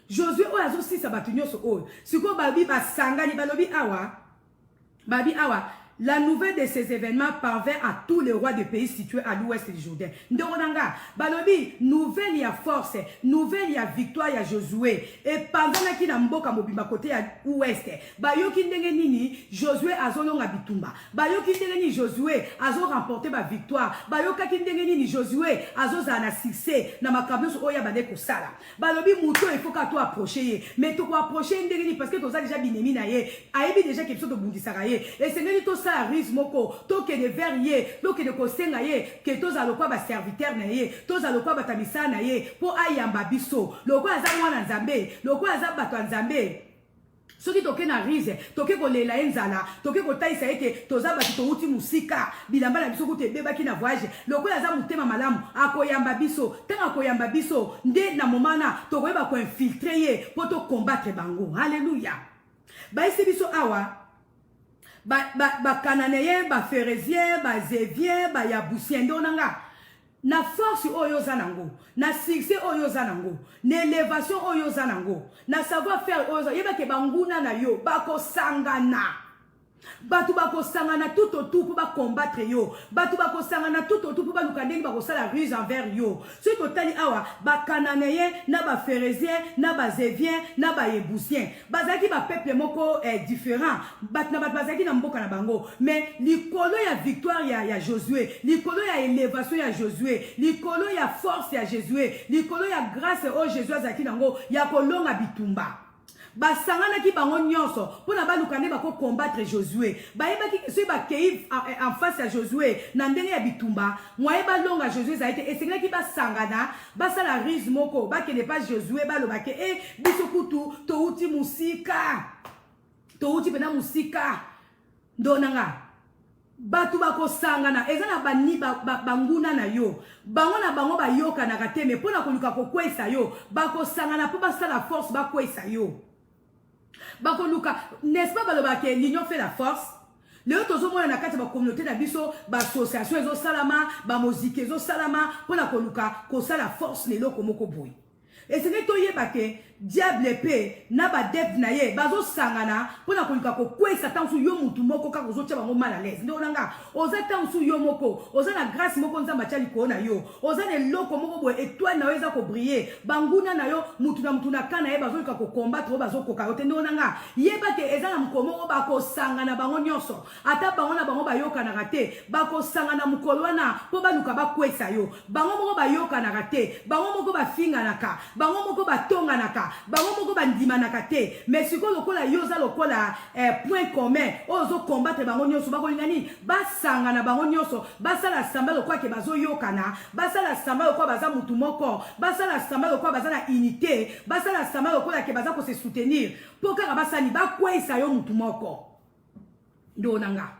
Josué oyo azosisa bato nyonso oyo sikoyo babi basangani balobi awa la nouvelle de ces événements parvint à tous les rois des pays situés à l'ouest du Jourdain. Ndonanga, balobi, nouvelle ya force, nouvelle ya victoire ya Josué. Et pendant ki na mboka mobimba côté ya ouest, bayoki ndenge nini Josué azolonga bitumba. Bayoki ndenge nini Josué azo remporter ba victoire. Bayoka ki ndenge nini Josué azo zana succès na makambo oya bande ko sala. Balobi muto il faut ka to approcher. Mais to ko approcher ndenge nini parce que toza déjà binemi na ye. Ayebi déjà quelque chose de bundisaka ye. Et c'est ngeli to à risque moko toke de verrier toke de kosenga ye ke toza lokwa ba serviteur na ye toza lokwa batamisa na ye po ayamba biso lokwa aza mwana nzambe lokwa aza bato nzambe soki toke na rise toke kolela enzala toke kotaisa eke toza bato touti musika bilamba na biso kutu ebebaki na voyage lokwa aza mutema malamu akoyamba biso tanga akoyamba biso nde na momana tokoyeba ko infiltrer ye po to combattre bango. Alléluia. Baisi biso awa ba cananéen, ba phérézien, ba zévien, ba yabousien ndonanga na force oyo zanango na succès oyo zanango na élévation oyo zanango na savoir faire oyo yeba ke banguna na yo bako sangana batu bako sangana tout autour pour ba combattre yo batu bako sangana tout autour pour ba lukandeni bako sala ruse envers yo so totali awa ba cananéen na ba phérézien na ba zévien na ba yébusien bazaki ba peuple moko différent bat na bat bazaki na mboka na bango mais likolo ya victoire ya Josué likolo ya élévation ya Josué likolo ya force ya Josué likolo ya grâce o Jésus azaki nango ya kolonga bitumba basangana ki bango nyonso pona balukane bako combattre Josué bayebaki so bakei en face à Josué na ndenge ya bitumba moye balonga Josué za été esengela ki basangana basala rise moko bakende pas Josué balobake biso kutu touti musika touti pena musika ndonanga batu bako sangana eza na bani banguna na yo bango na bango bayoka na kateme pona koluka kokwesa yo bako sangana po basala force bakwesa yo bako luka n'est-ce pas balobake l'union fait la force. Le tozo mona na kati ba communauté na biso ba association ezo salama ba musique ezo salama pona koluka ko sala force lelo komoko boy. Et c'est que toyeba ke diable épée na ba depth na ye bazo sangana pona koluka ko kwesa tansu yo mutu moko ka kozo tia bango mal à l'aise ndonanga oza tansu yo moko oza na grâce moko nzamba tia liko na yo oza ne loko moko boy étoile na weza ko briller banguna na yo mutu na kana ye bazo ko combattre bazo ko karote ndonanga yeba ke eza na mkomo ba ko sangana bango nyonso ata bango na bango bayoka na rate ba ko sangana mukolo wana po baluka ba kwesa yo bango moko bayoka na rate bango moko ba finga naka bango moko ba tonga naka bango moko bandima nakate mais siko lokola yoza lokola point commun ozo combattre bango nyonso bakolingani basanga na bango nyonso basala samba lokwa ke bazo yokana basala samba lokwa baza mutu moko basala samba lokwa baza na unité basala samba lokola ke baza ko se soutenir poka basani bakwesa yo mutu moko ndonanga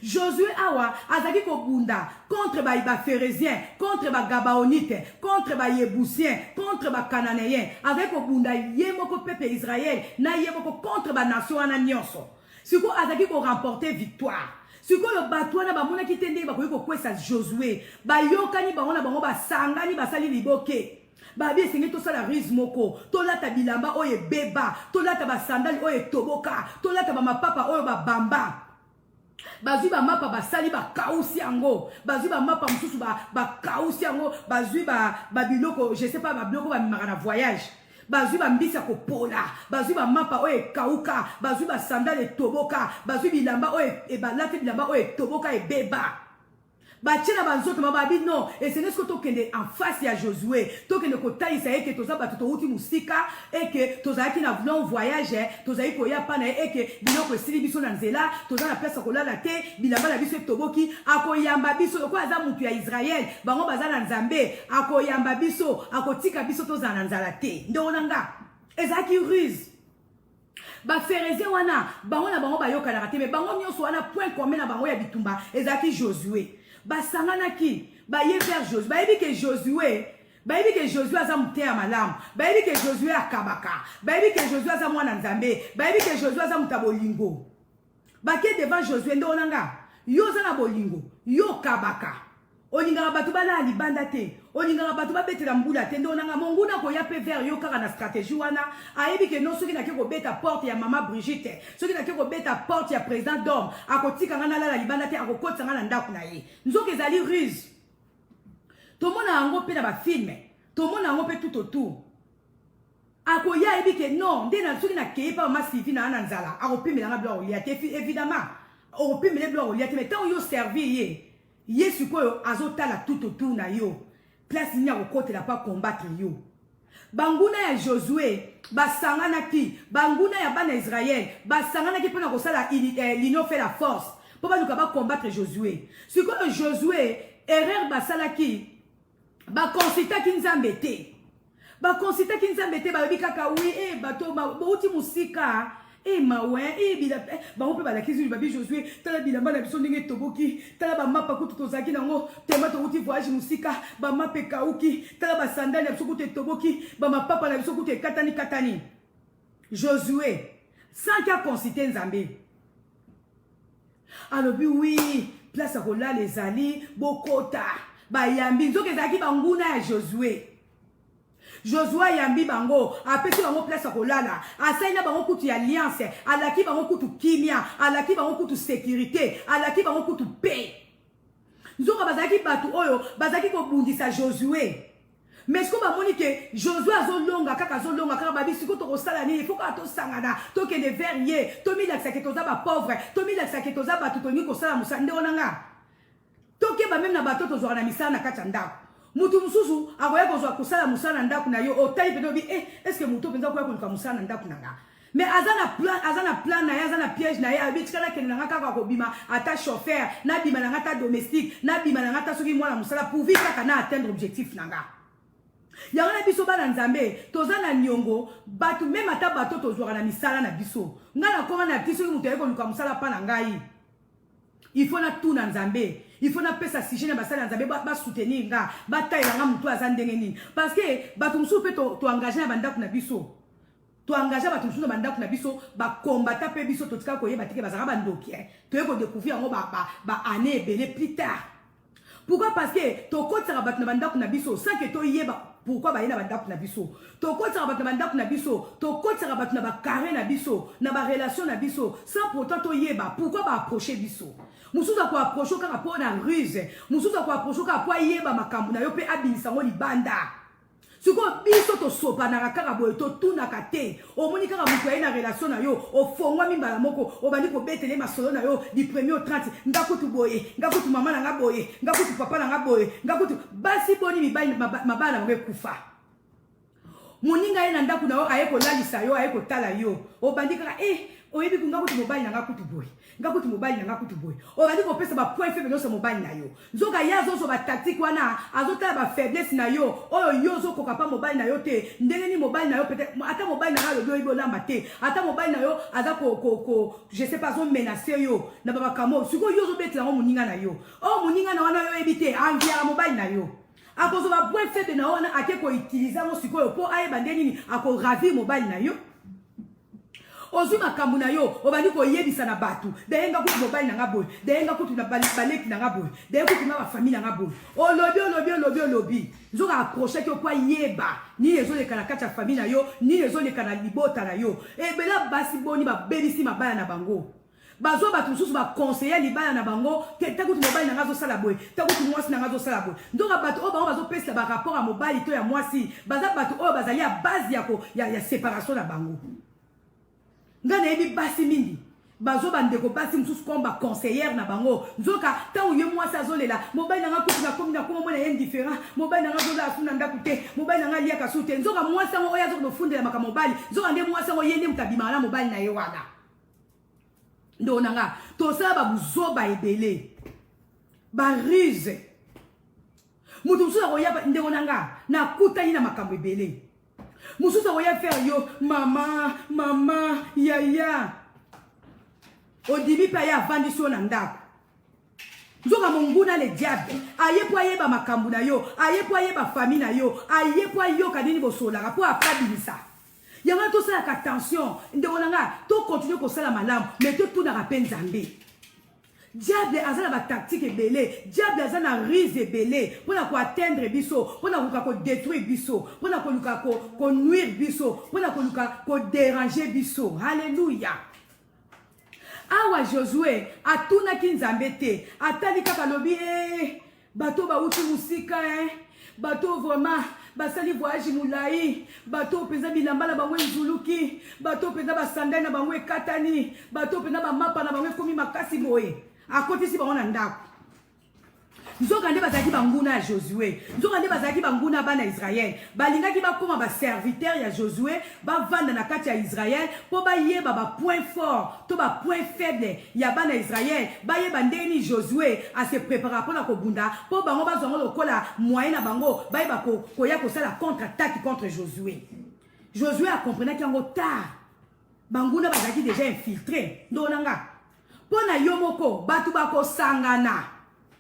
Josué awa azaki ko bunda contre ba phérézien, contre ba gabaonite, contre ba yébusien, contre ba cananéen, avec ko bunda yemoko peuple Israël, na yemoko contre ba nation ana nyonso. Siko azaki ko remporter victoire. Siko le batwana ba mona kitende ba ko kwesa Josué, ba yokani ba ona bango ba sangani ba sali liboke. Babi esengi tosala rise moko tolata bilamba oye beba tolata ba sandali oye toboka tolata ba mapapa oyo ba bamba bazui ba mapa basali ba kausi yango bazui ba mapa mususu ba kausi yango bazui ba biloko je sais pas ba biloko ba mimaka na voyage bazui ba mbisa ko pola bazui ba mapa oye kauka bazui ba sandali toboka bazui bilamba oye e balati bilamba oye toboka e beba Bachena banzoto mababi non et ce n'est ce que tokende en face ya Josué tokende kotali ça et que toza batu to uti musika et que toza ki na vlon voyage toza iko ya pana et que biloko sili biso na nzela toza na place kolala te bilamba na biso toboki akoyamba biso ko aza mutu ya Israël bango bazala nzambe akoyamba biso akotika biso toza na nzala te ndonanga ezaki ruse ba pharisien wana bango na bango bayoka na te mais bango nyonso wana point commun na bango ya bitumba ezaki Josué basanganaki baye vers Josué bayebi ke Josué aza muteya malamu bayebi ke Josué akabaka bayebi ke Josué aza mwana nzambe bayebi ke Josué aza muta bolingo bake devant Josué ndonanga yo za na bolingo yo kabaka olingaka bato bala libanda te olingaka bato babetela mbula te ndonanga monguna koya pe vers yo kaka na stratégie wana ayebi ke non soki nake kobeta porte ya mama Brigitte soki nake kobeta porte ya président d'homme akotika nga nalala libanda te akokotisa nga na ndako na ye nzoka ezali ruse tomona yango mpe na bafilme tomona yango mpe tout autour akoya ayebi ke non nde na soki nakei pa mama Sylvie na ana nzala akopimelanga bilo akolia te évidemment okopimele bilo akolia te mais ntango yo servir ye sikoyo azotala tout autour na yo place ni akokotela pa combattre yo banguna ya Josué basanganaki banguna ya bana Israël basanganaki mpona kosala l'union fait la force po baluka ba combattre Josué sikoyo Josué erreur basalaki bakonsultaki nzambe te bakonsultaki nzambe te balobi kaka oui bato bauti musika mawe bila bango pe balakisi babi Josué tala bilamba na biso ndenge toboki tala ba mapa kutu tozaki nango tema to uti voyage musika ba mapa kauki tala ba sandali na biso kutu toboki ba mapapa na biso kutu katani Josué sans qu'il consulter nzambe alobi oui place akola les ali bokota ba yambi nzoke ezaki banguna ya Josué yambi bango apesi bango place kolala asaina bango kutu ya alliance alaki bango kutu kimia alaki bango kutu sécurité alaki bango kutu paix nzoka bazaki batu oyo bazaki kobundisa Josué mais ko bamoni ke Josué azolonga kaka babisi ko to kosala ni il faut ka to sangana to ke de verrier to milakisa ke toza ba pauvre to milakisa ke toza batu to ngi kosala musande onanga to ke ba même na bato to zwa na misala na kati ndako mutu mususu akoya kozwa kusala musala ndaku na yo otai pe dobi est-ce que mutu penza koya koluka musala ndaku nanga mais azana plan na ye azana piège na ye abitikala kene nanga kaka kobima ata chauffeur na bima nanga ta domestique na bima nanga ta soki mwana musala pour vite kaka na atteindre objectif nanga yango na biso bana nzambe toza na nyongo batu même ata bato tozwaka na misala na biso nga na konga na biso mutu aye koluka musala pa na ngai il faut na tout na nzambe il faut na pesa sujet na basala nzambe ba soutenir nga ba taila nga mutu aza ndenge nini parce que batu musu pe to engager na bandako na biso to engager batu musu na bandako na biso ba combattre pe biso to tika koyeba tike bazaka bandoki to yeko découvrir ngo ba année belé plus tard pourquoi parce que to kotsa batu na bandako na biso sans que to yeba pourquoi ba yena bandako na biso to kotsa batu na bandako na biso to kotsa batu na ba carré na biso na ba relation na biso sans pourtant to yeba pourquoi ba approcher biso musuza ko approcher kaka po na ruse musuza ko approcher kaka po yeba makambu na yo pe abilisa ngo libanda siko biso to sopa na kaka boye to tuna kate omoni kaka mutu aye na relation na yo ofongwa mimbala moko obandi ko betele masolo na yo di premier au 30 ngakutu boye ngakutu mama na nga boye ngakutu papa na nga boye ngakutu basi boni mibali mabala ngo kufa moninga ye na ndaku na yo aye ko lalisa yo aye ko tala yo obandi kaka oyebi kunga kutu mobali na nga kutu boye ngakutu mobali na nga kutu boye obandi ko pesa ba point faible no mobali na yo nzoka yazo so ba tactique wana azotala ba faiblesse na yo oyo yozo koka pa mobali na yo te ndenge ni mobali na yo peut-être ata mobali na nga lo yo lamba te ata mobali na yo aza ko je sais pas zo menacer yo na ba kamo siko yozo betela ngo muninga na yo muninga na wana yo ebite envia mobali na yo akozo ba point faible na wana ake ko utiliser mo siko po aye bandeni ni ako ravir mobali na yo ozu makambu na yo obandi ko yebisa na batu denga kutu mobali na nga boy denga kutu na baleki na nga boy denga kutu na ba famille na nga boy olobi nzoka approcher ko kwa yeba ni ezo le kana kati ya famille na yo ni ezo le kana libota na yo bela basi boni ba bebisi mabala na bango bazo batu mususu ba conseiller libala na bango ke takutu mobali na nga zo sala boy takutu mwasi na nga zo sala boy ndoka batu o bango bazo pesa ba rapport a mobali to ya mwasi baza batu o bazali ya base ya séparation na bango ngana ebi basi mingi bazo bandeko basi mususu komba conseillère na bango nzoka tango ye mwasi azolela mobali nanga kutu na komi na koma mwana ye indifférent mobali nanga azola afuna ndako te mobali nanga liaka su te nzoka mwasi yango oyo azokofundela maka mobali nzoka nde mwasi yango ye nde mutabimaka na mobali na ye wana ndo nanga tosala babuzoba ebele barise mutu mususu akoya ndeko nanga nakutani na makambo ebele mususu akoya faire yo mama yaya odimi mpe aye avandisi yo na ndako nzoka monguna le diable aye po ayeba makambo na yo aye po ayeba famille na yo aye po ayoka nini bosolaka po akabimisa yango tosalaka attention ndeko nanga tokontinue kosala malamu mais totunaka mpe nzambe diable aza na batactique ebele diable aza na rise ebele mpona koatteindre biso mpona koluka kodétruire biso mpona koluka konuire biso mpona koluka kodéranger biso halleluya awa Josué atunaki nzambe te atali kaka alobi bato bauti musika bato vraiment basali voyage mulai bato peza bilamba na bango ezuluki bato peza basandali na bango ekatani bato peza bamapa na bango ekomi makasi boye akotisi bango na ndako nzoka nde bazalaki banguna ya Josué nzoka nde bazalaki banguna bana Israël balingaki bakoma baserviteur ya Josué bavanda na kati ya Israël mpo bayeba bapoint fort to bapoint faible ya bana Israël bayeba ndeni Josué ase prépara mpona kobunda mpo bango bazwango lokola moyen na bango bayeba koya kosala contre-attaque contre Josué Josué akomprenaki yango tard banguna bazalaki déjà infiltré ndonanga mpo na yo moko bato bakosangana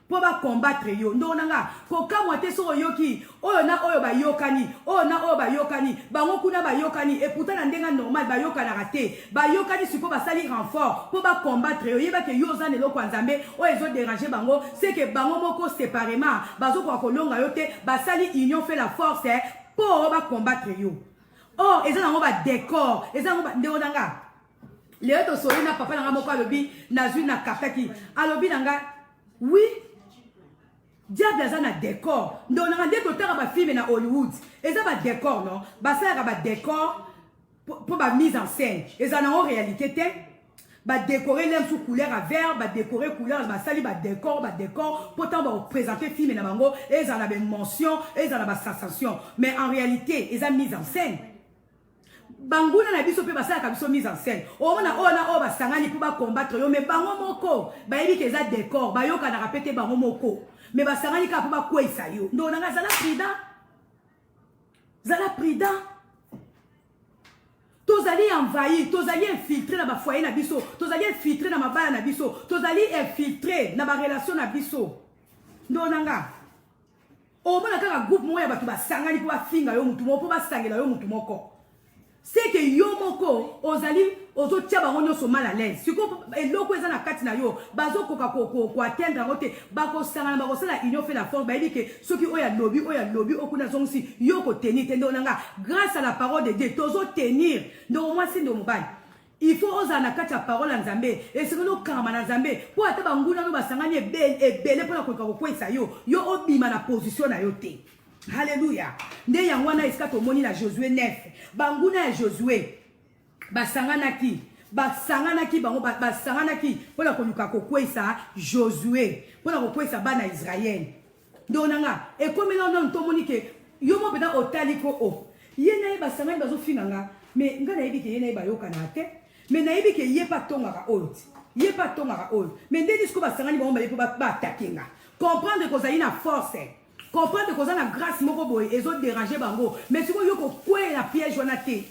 po ba combattre yo ndonanga kokamwa te so yoki oyo na oyo bayokani oyo na oyo bayokani bango kuna bayokani et pourtant na ndenga normal bayokana te bayokani siko basali renfort po ba combattre yo yeba ke yo za ne loko nzambe oyo ezo déranger bango c'est que bango moko séparément bazo kwa kolonga yo te basali union fait la force po ba combattre yo oh eza nango ba décor eza nango ba ndonanga leo to sori na papa nanga moko alobi nazwi na kapaki alobi nanga oui diable aza na décor ndonanga nde totaka bafilme na Hollywood eza badécor non basalaka badécor po bamise en scène eza nango réalité te badécore lem sous couleur à vert badécore couleur basali badécor po ntango bakoprésente filme na bango eza na bamention eza na basensation mais en réalité eza mise en scène banguna na biso pe basalaka biso mise en scène omona oyo na oyo basangani po bacombattre yo mais bango moko bayebi ke eza décor bayokanaka pe te bango moko mais basangani kaka po bakweyisa yo ndonanga zala prudent tozali envahi tozali infiltré na bafoyer na biso tozali infiltré na mabala na biso tozali infiltré na barelation na biso ndonanga omona kaka groupe moko ya bato basangani po bafinga yo mutu moko po basangela yo mutu moko c'est que yo moko ozali ozotia bango nyonso mal à l'aise siko eloko eza na kati na yo bazokoka koatteindre yango te bakosangana bakosala union fait la force bayebi ke soki oyo alobi okuna zongosi yo kotenir te ndonanga grâce à la parole de Dieu tozotenir ndongo mwasi ndo mobali il faut ozala na kati ya parole ya nzambe esengeli okangama na nzambe mpo ata banguna no basangani ebele mpona kokoka kokweyisa yo obima na position na yo te Alléluia. Nde yango wana esika tomoni na Josué 9. Banguna ya Josué basanganaki bango basanganaki pona koluka kokwesa Josué pona kokwesa bana Israël. Ndonanga ekomela non tomoni ke yo mo beta otali ko o. Yena ye basangani bazofinganga mais nga na yebi ke yena ye bayokana te mais na yebi ke ye pa tongaka oyo. Ye pa tongaka oyo. Mais nde disko basangani bango baye po ba attaquer. Comprendre que ça y a force. Comprendre que ça na grâce moko boy ezo déranger bango mais siko yo ko kwe la piège wana te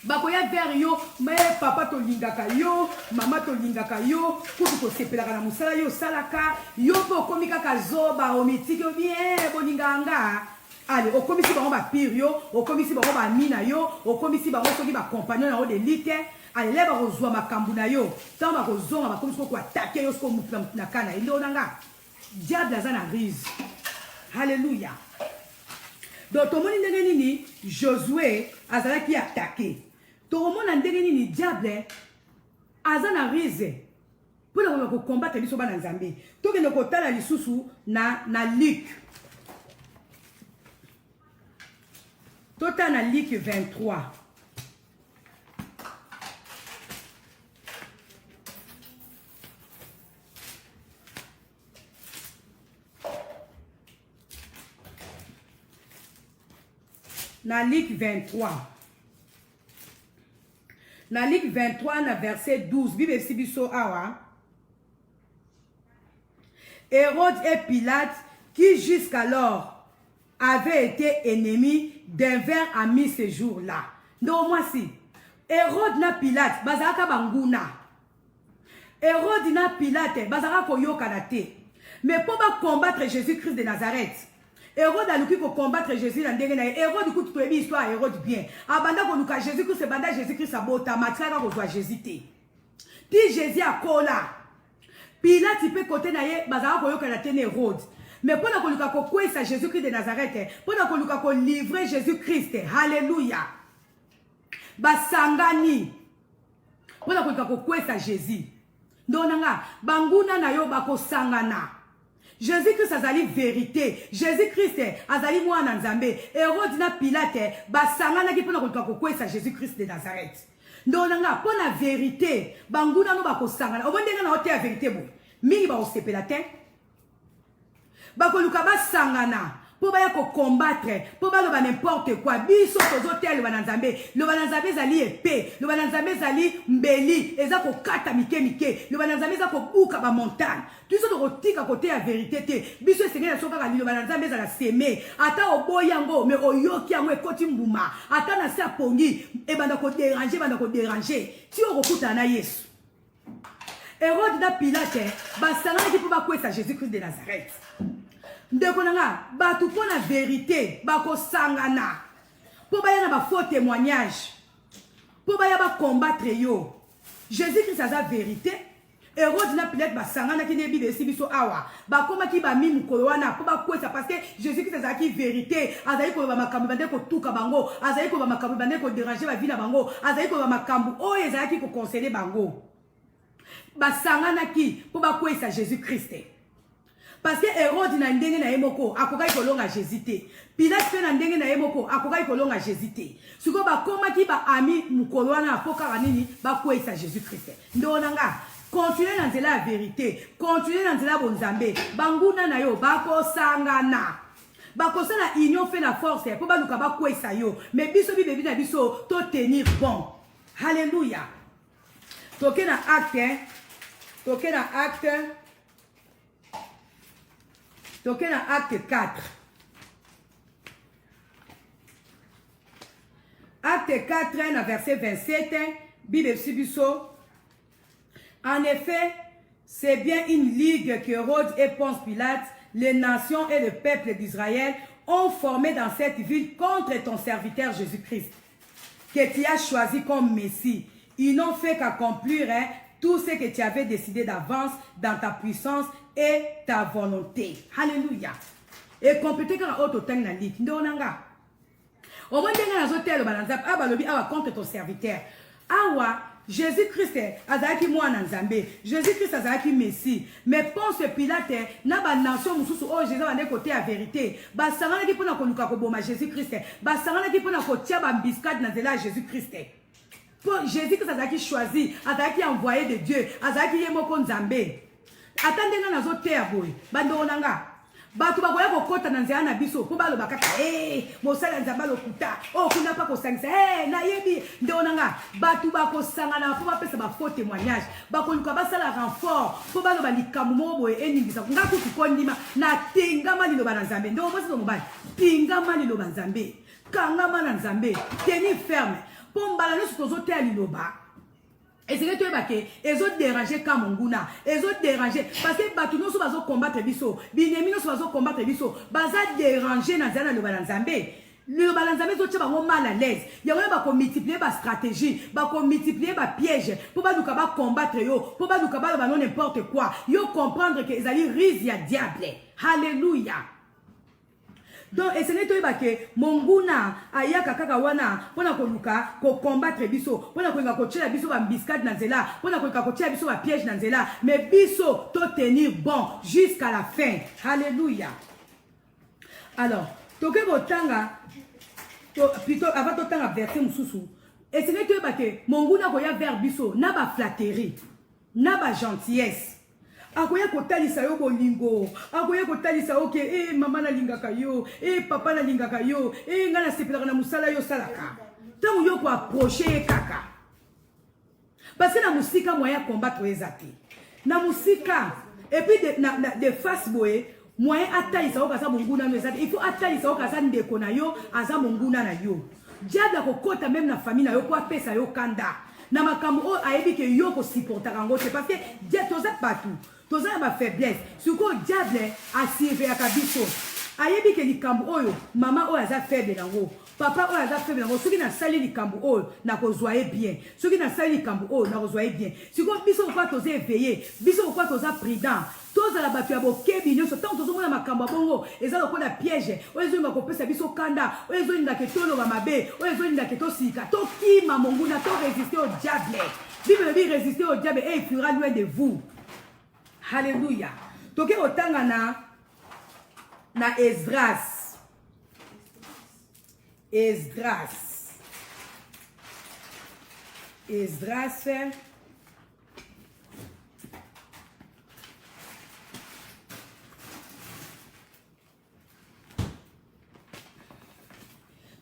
bakoya vers yo mais papa to lingaka yo mama to lingaka yo kutu ko sepelaka na musala yo salaka yo po komika ka zoba omitiki bien bolinganga allez okomisi bango ba pire yo okomisi bango ba mina yo okomisi bango soki ba compagnon na de lite allez leba kozwa makambu na yo tant ba kozonga ba komisi ko attaquer yo sko mupla na kana ndonanga diable azana rise. Alléluia. Donc, tout le monde dit Josué a qui attaqué. Tout le monde dit diable a rise pour le combattre les soba dans Zambie. Tout le monde a dit sous na Luc. Tout na Luc 23. na Luc 23. Na Luc 23, na verset 12. Bible Sibiso Awa. Hérode et Pilate, qui jusqu'alors avaient été ennemis, devinrent amis ce jour-là. Donc, moi, si. Hérode na Pilate, bazaka banguna. Hérode na Pilate, bazaka koyokana te. Mais pour combattre Jésus-Christ de Nazareth, Hérode a lu pour combattre Jésus dans le Hérode écoute tout histoire Hérode bien. Abanda ko luka Jésus-Christ banda Jésus-Christ abota matika ko voit Jésus te. Ti Jésus a kola. Pilate peut côté na ye bazaka koyokana te na Hérode. Mais pour na ko luka ko kwesa Jésus-Christ de Nazareth, pour na ko luka ko livrer Jésus-Christ. Alléluia. Basangani. Pour na ko luka ko kwesa Jésus. Donanga banguna na yo bako sangana. Jésus-Christ azali vérité. Jésus-Christ azali mwana nzambe. Hérode na Pilate basangana ki pona ko kwesa Jésus-Christ de Nazareth. Ndonanga pona vérité banguna no bako sangana. Obondenga na hote ya vérité bo. Mingi ba osepela te. Bako luka basangana. Pour ba ko combattre, pour ba lo ba n'importe quoi. Biso tozotel le bananzambe. Le bananzambe zali épée, le bananzambe zali mbeli, eza ko kata mike. Le bananzambe za ko buka ba montagne. Tu so de rotika côté la vérité te. Biso sengela soka ka le bananzambe za la semer. Ata oboyango mais oyoki yango ekoti mbuma. Ata na sa pongi e banda ko déranger. Ti o kokuta na Yesu. Hérode na Pilate, basanga ki pour ba kwesa Jésus-Christ de Nazareth. Ndeko nanga batu po na vérité bako sangana po baya na ba faux témoignage po baya ba combattre yo Jésus-Christ aza vérité. Hérode na Pilate ba sangana ki ne Bible sibiso awa ba koma ki ba mi mukolo wana po ba kwesa parce que Jésus-Christ aza ki vérité azali ko ba makambu bande ko tuka bango azali ko ba makambu bande ko déranger ba vie na bango azali ko ba makambu o ezali ko conseiller bango ba sangana ki po ba kwesa Jésus-Christ. Parce que Hérode na ndenge na yemoko akokai kolonga Jésus te. Pilate pe na ndenge na yemoko akokai kolonga Jésus te. Siko ba koma ki ba ami mukolo wana apoka nini ba kwesa Jésus-Christ. Ndonanga continuer na nzela la vérité, continuer na nzela bonzambe. Banguna na yo bako sangana. Bako sana union fait la force pour ba luka ba kwesa yo. Mais biso bi bebi na biso to tenir bon. Alléluia. Toke na acte. Toke na acte. Donc, dans acte 4. Acte 4, verset 27, Bible Sibiso. En effet, c'est bien une ligue que Hérode et Ponce Pilate, les nations et le peuple d'Israël ont formé dans cette ville contre ton serviteur Jésus-Christ, que tu as choisi comme Messie. Ils n'ont fait qu'accomplir tout ce que tu avais décidé d'avance dans ta puissance et ta volonté. Alléluia. Et compléter quand autre temps na lit. Ndonanga. Au moins denga na zotel bananzap abalobi awa contre ton serviteur. Awa Jésus-Christ azaki mwana nzambe. Jésus-Christ azaki Messie. Mais Ponce Pilate na ba nation mususu o Jésus ane côté la vérité. Ba sangana ki pona koluka ko boma Jésus-Christ. Ba sangana ki pona ko tia ba biscade na zela Jésus-Christ. Jésus-Christ azaki choisi, azaki envoyé de Dieu, azaki yemoko nzambe. Attendez na zoter boy, bando nanga. Batu bakoya kokota na nzela na biso, po balo bakaka, mosala nzamba lokuta. Oh kuna pa ko sangisa, na yebi ndonanga. Batu bako sangana po ba pesa ba faux témoignage. Bako luka basala renfort, po balo balikamu mobo eningisa. Ngaku tukondima na tingama lilo banzambe. Ndo mosi mobali. Tingama lilo banzambe. Kangama na nzambe. Tenez ferme. Pour mbala nous tozote à liloba. Et c'est que tu es baqué, ils ont dérangé comme Monguna, ils ont dérangé parce que Batuno sont baso combattre biso, Binemino sont baso combattre biso, baza dérangé dans zana le balanzambe. Le balanzambe sont tellement mal à l'aise. Il y a pas multiplier ba stratégie, ba multiplier ba piège, pour pas nous capable combattre yo, pour pas nous capable non n'importe quoi. Yo comprendre que ils allaient risque à diable. Alléluia. Donc, et ce n'est pas que Monguna ayaka kaka wana pona koluka ko combattre biso pona koinga ko tchela biso ba biscade na nzela pona koinga ko tchela biso ba piège na nzela mais biso to tenir bon jusqu'à la fin. Alléluia. Alors, toke botanga plutôt avant totanga verset mususu. Et ce n'est pas que Monguna koya vers biso na ba flatterie, na ba gentillesse. akoya kotalisa yo bolingo, akoya kotalisa yo ke mama na lingaka yo, papa na lingaka yo, nga na sepelaka na musala yo salaka. Tant yo ko approcher kaka. Parce que na musika moyen combattre ezati. Na musika et puis de face boye moyen atalisa yo kaza monguna no ezati. Il faut atalisa yo kaza ndeko na yo, aza monguna na yo. Diable kokota même na famille na yo ko apesa yo kanda. Na makambo o ayebi ke yo ko supporter ngo, c'est parce que Dieu toza partout. Toza ba faiblesse. Suko diable asiré akabiso. Ayebi ke likambo oyo mama oyo aza faible nango. Papa oyo aza faible nango. Soki na sali likambo oyo na kozwaye bien. Soki na sali likambo oyo na kozwaye bien. Suko biso kwa toza éveillé, biso kwa toza prudent. Toza la batu ya bokebi nyonso tant tozo mona makambo bongo eza lokola piège. Oyo ezo kopesa biso kanda, oyo ezo ndaka tolo ba mabe, oyo ezo ndaka to sika. To kima monguna to résister au diable. Bible dit résister au diable et il fuira loin de vous. Alléluia. Toke otanga na Esdras. Esdras. Esdras.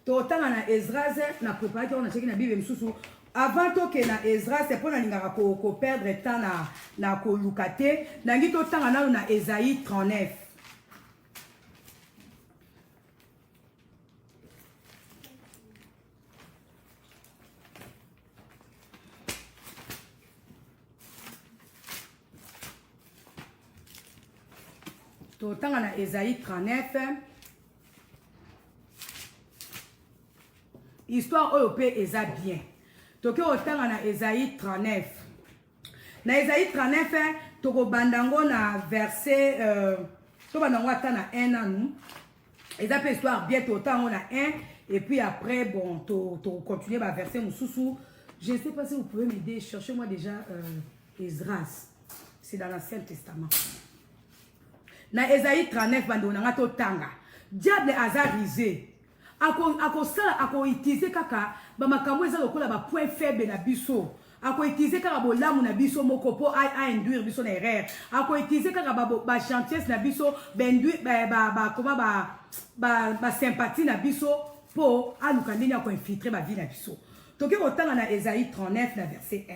Totanga na Esdras na préparer on a checké na Bible msusu. Avant que na Esdras c'est pour na lingaka ko perdre temps na ko lukate na ngi totanga na Esaïe 39. Totanga na Esaïe 39. Histoire OP eza bien. Toke otanga na Esaïe 39. Na Esaïe 39, toko bandango na verset to bandango ata na 1 anu. Eza pe histoire bien totango na 1 et puis après bon to continuer ba verset mususu. Je ne sais pas si vous pouvez m'aider, cherchez-moi déjà Esdras. C'est dans l'Ancien Testament. Na Esaïe 39 bandango na totanga. Diable azarisé. Ako utiliser kaka ba makambo eza lokola ba point faible na biso. Ako utiliser kaka bolamu na biso moko po a induire biso na erreur. Ako utiliser kaka ba gentillesse na biso, induire ba sympathie na biso po aluka ndeni ako infiltrer ba vie na biso. Toke otanga na Esaïe 39 na verset 1.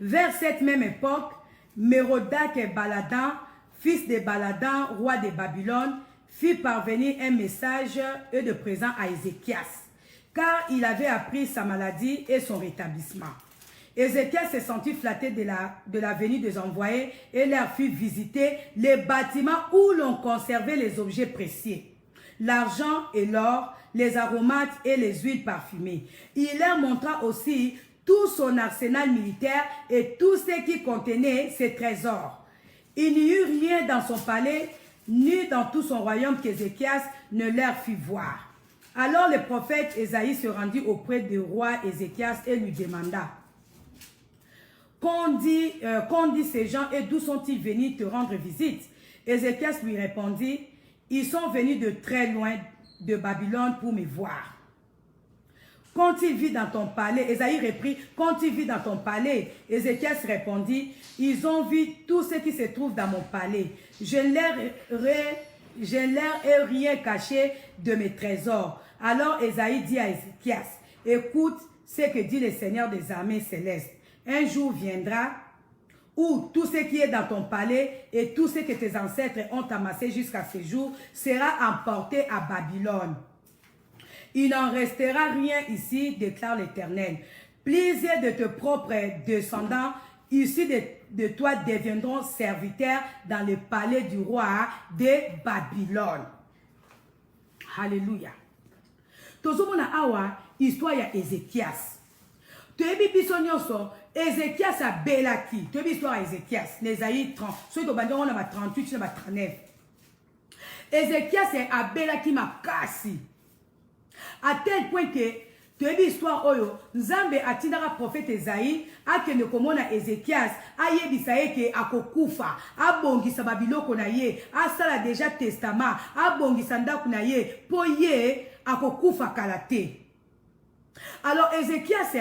Vers cette même époque, Mérodach et Baladan, fils de Baladan, roi de Babylone, fit parvenir un message et de présent à Ézéchias, car il avait appris sa maladie et son rétablissement. Ézéchias se sentit flatté de la venue des envoyés et leur fit visiter les bâtiments où l'on conservait les objets précieux, l'argent et l'or, les aromates et les huiles parfumées. Il leur montra aussi tout son arsenal militaire et tout ce qui contenait ses trésors. Il n'y eut rien dans son palais ni dans tout son royaume qu'Ézéchias ne leur fit voir. Alors le prophète Ésaïe se rendit auprès du roi Ézéchias et lui demanda: Qu'ont dit ces gens et d'où sont-ils venus te rendre visite? Ézéchias lui répondit: Ils sont venus de très loin de Babylone pour me voir. Quand il vit dans ton palais, Ésaïe reprit: Quand il vit dans ton palais, Ézéchias répondit: Ils ont vu tout ce qui se trouve dans mon palais. Je ne leur ai rien caché de mes trésors. Alors Ésaïe dit à Ézéchias: Écoute ce que dit le Seigneur des armées célestes. Un jour viendra où tout ce qui est dans ton palais et tout ce que tes ancêtres ont amassé jusqu'à ce jour sera emporté à Babylone. Il n'en restera rien ici, déclare l'Éternel. Plusieurs de tes propres descendants issus de toi deviendront serviteurs dans le palais du roi de Babylone. Alléluia. Tozomona awa histoire ya Ézéchias. Toyebi biso nyonso Ézéchias a belaki. Toyebi histoire ya Ézéchias. Esaïe 30. Soki tobandongo na ba 38 na ba 39. Ézéchias a belaki makasi. À tel point que tu as dit histoire oyo Nzambe atindaka prophète Esaïe akende komona Ézéchias ayebisa ye ke akokufa abongisa babiloko na ye asala déjà testament abongisa ndako na ye po ye akokufa kala te. Alors Ézéchias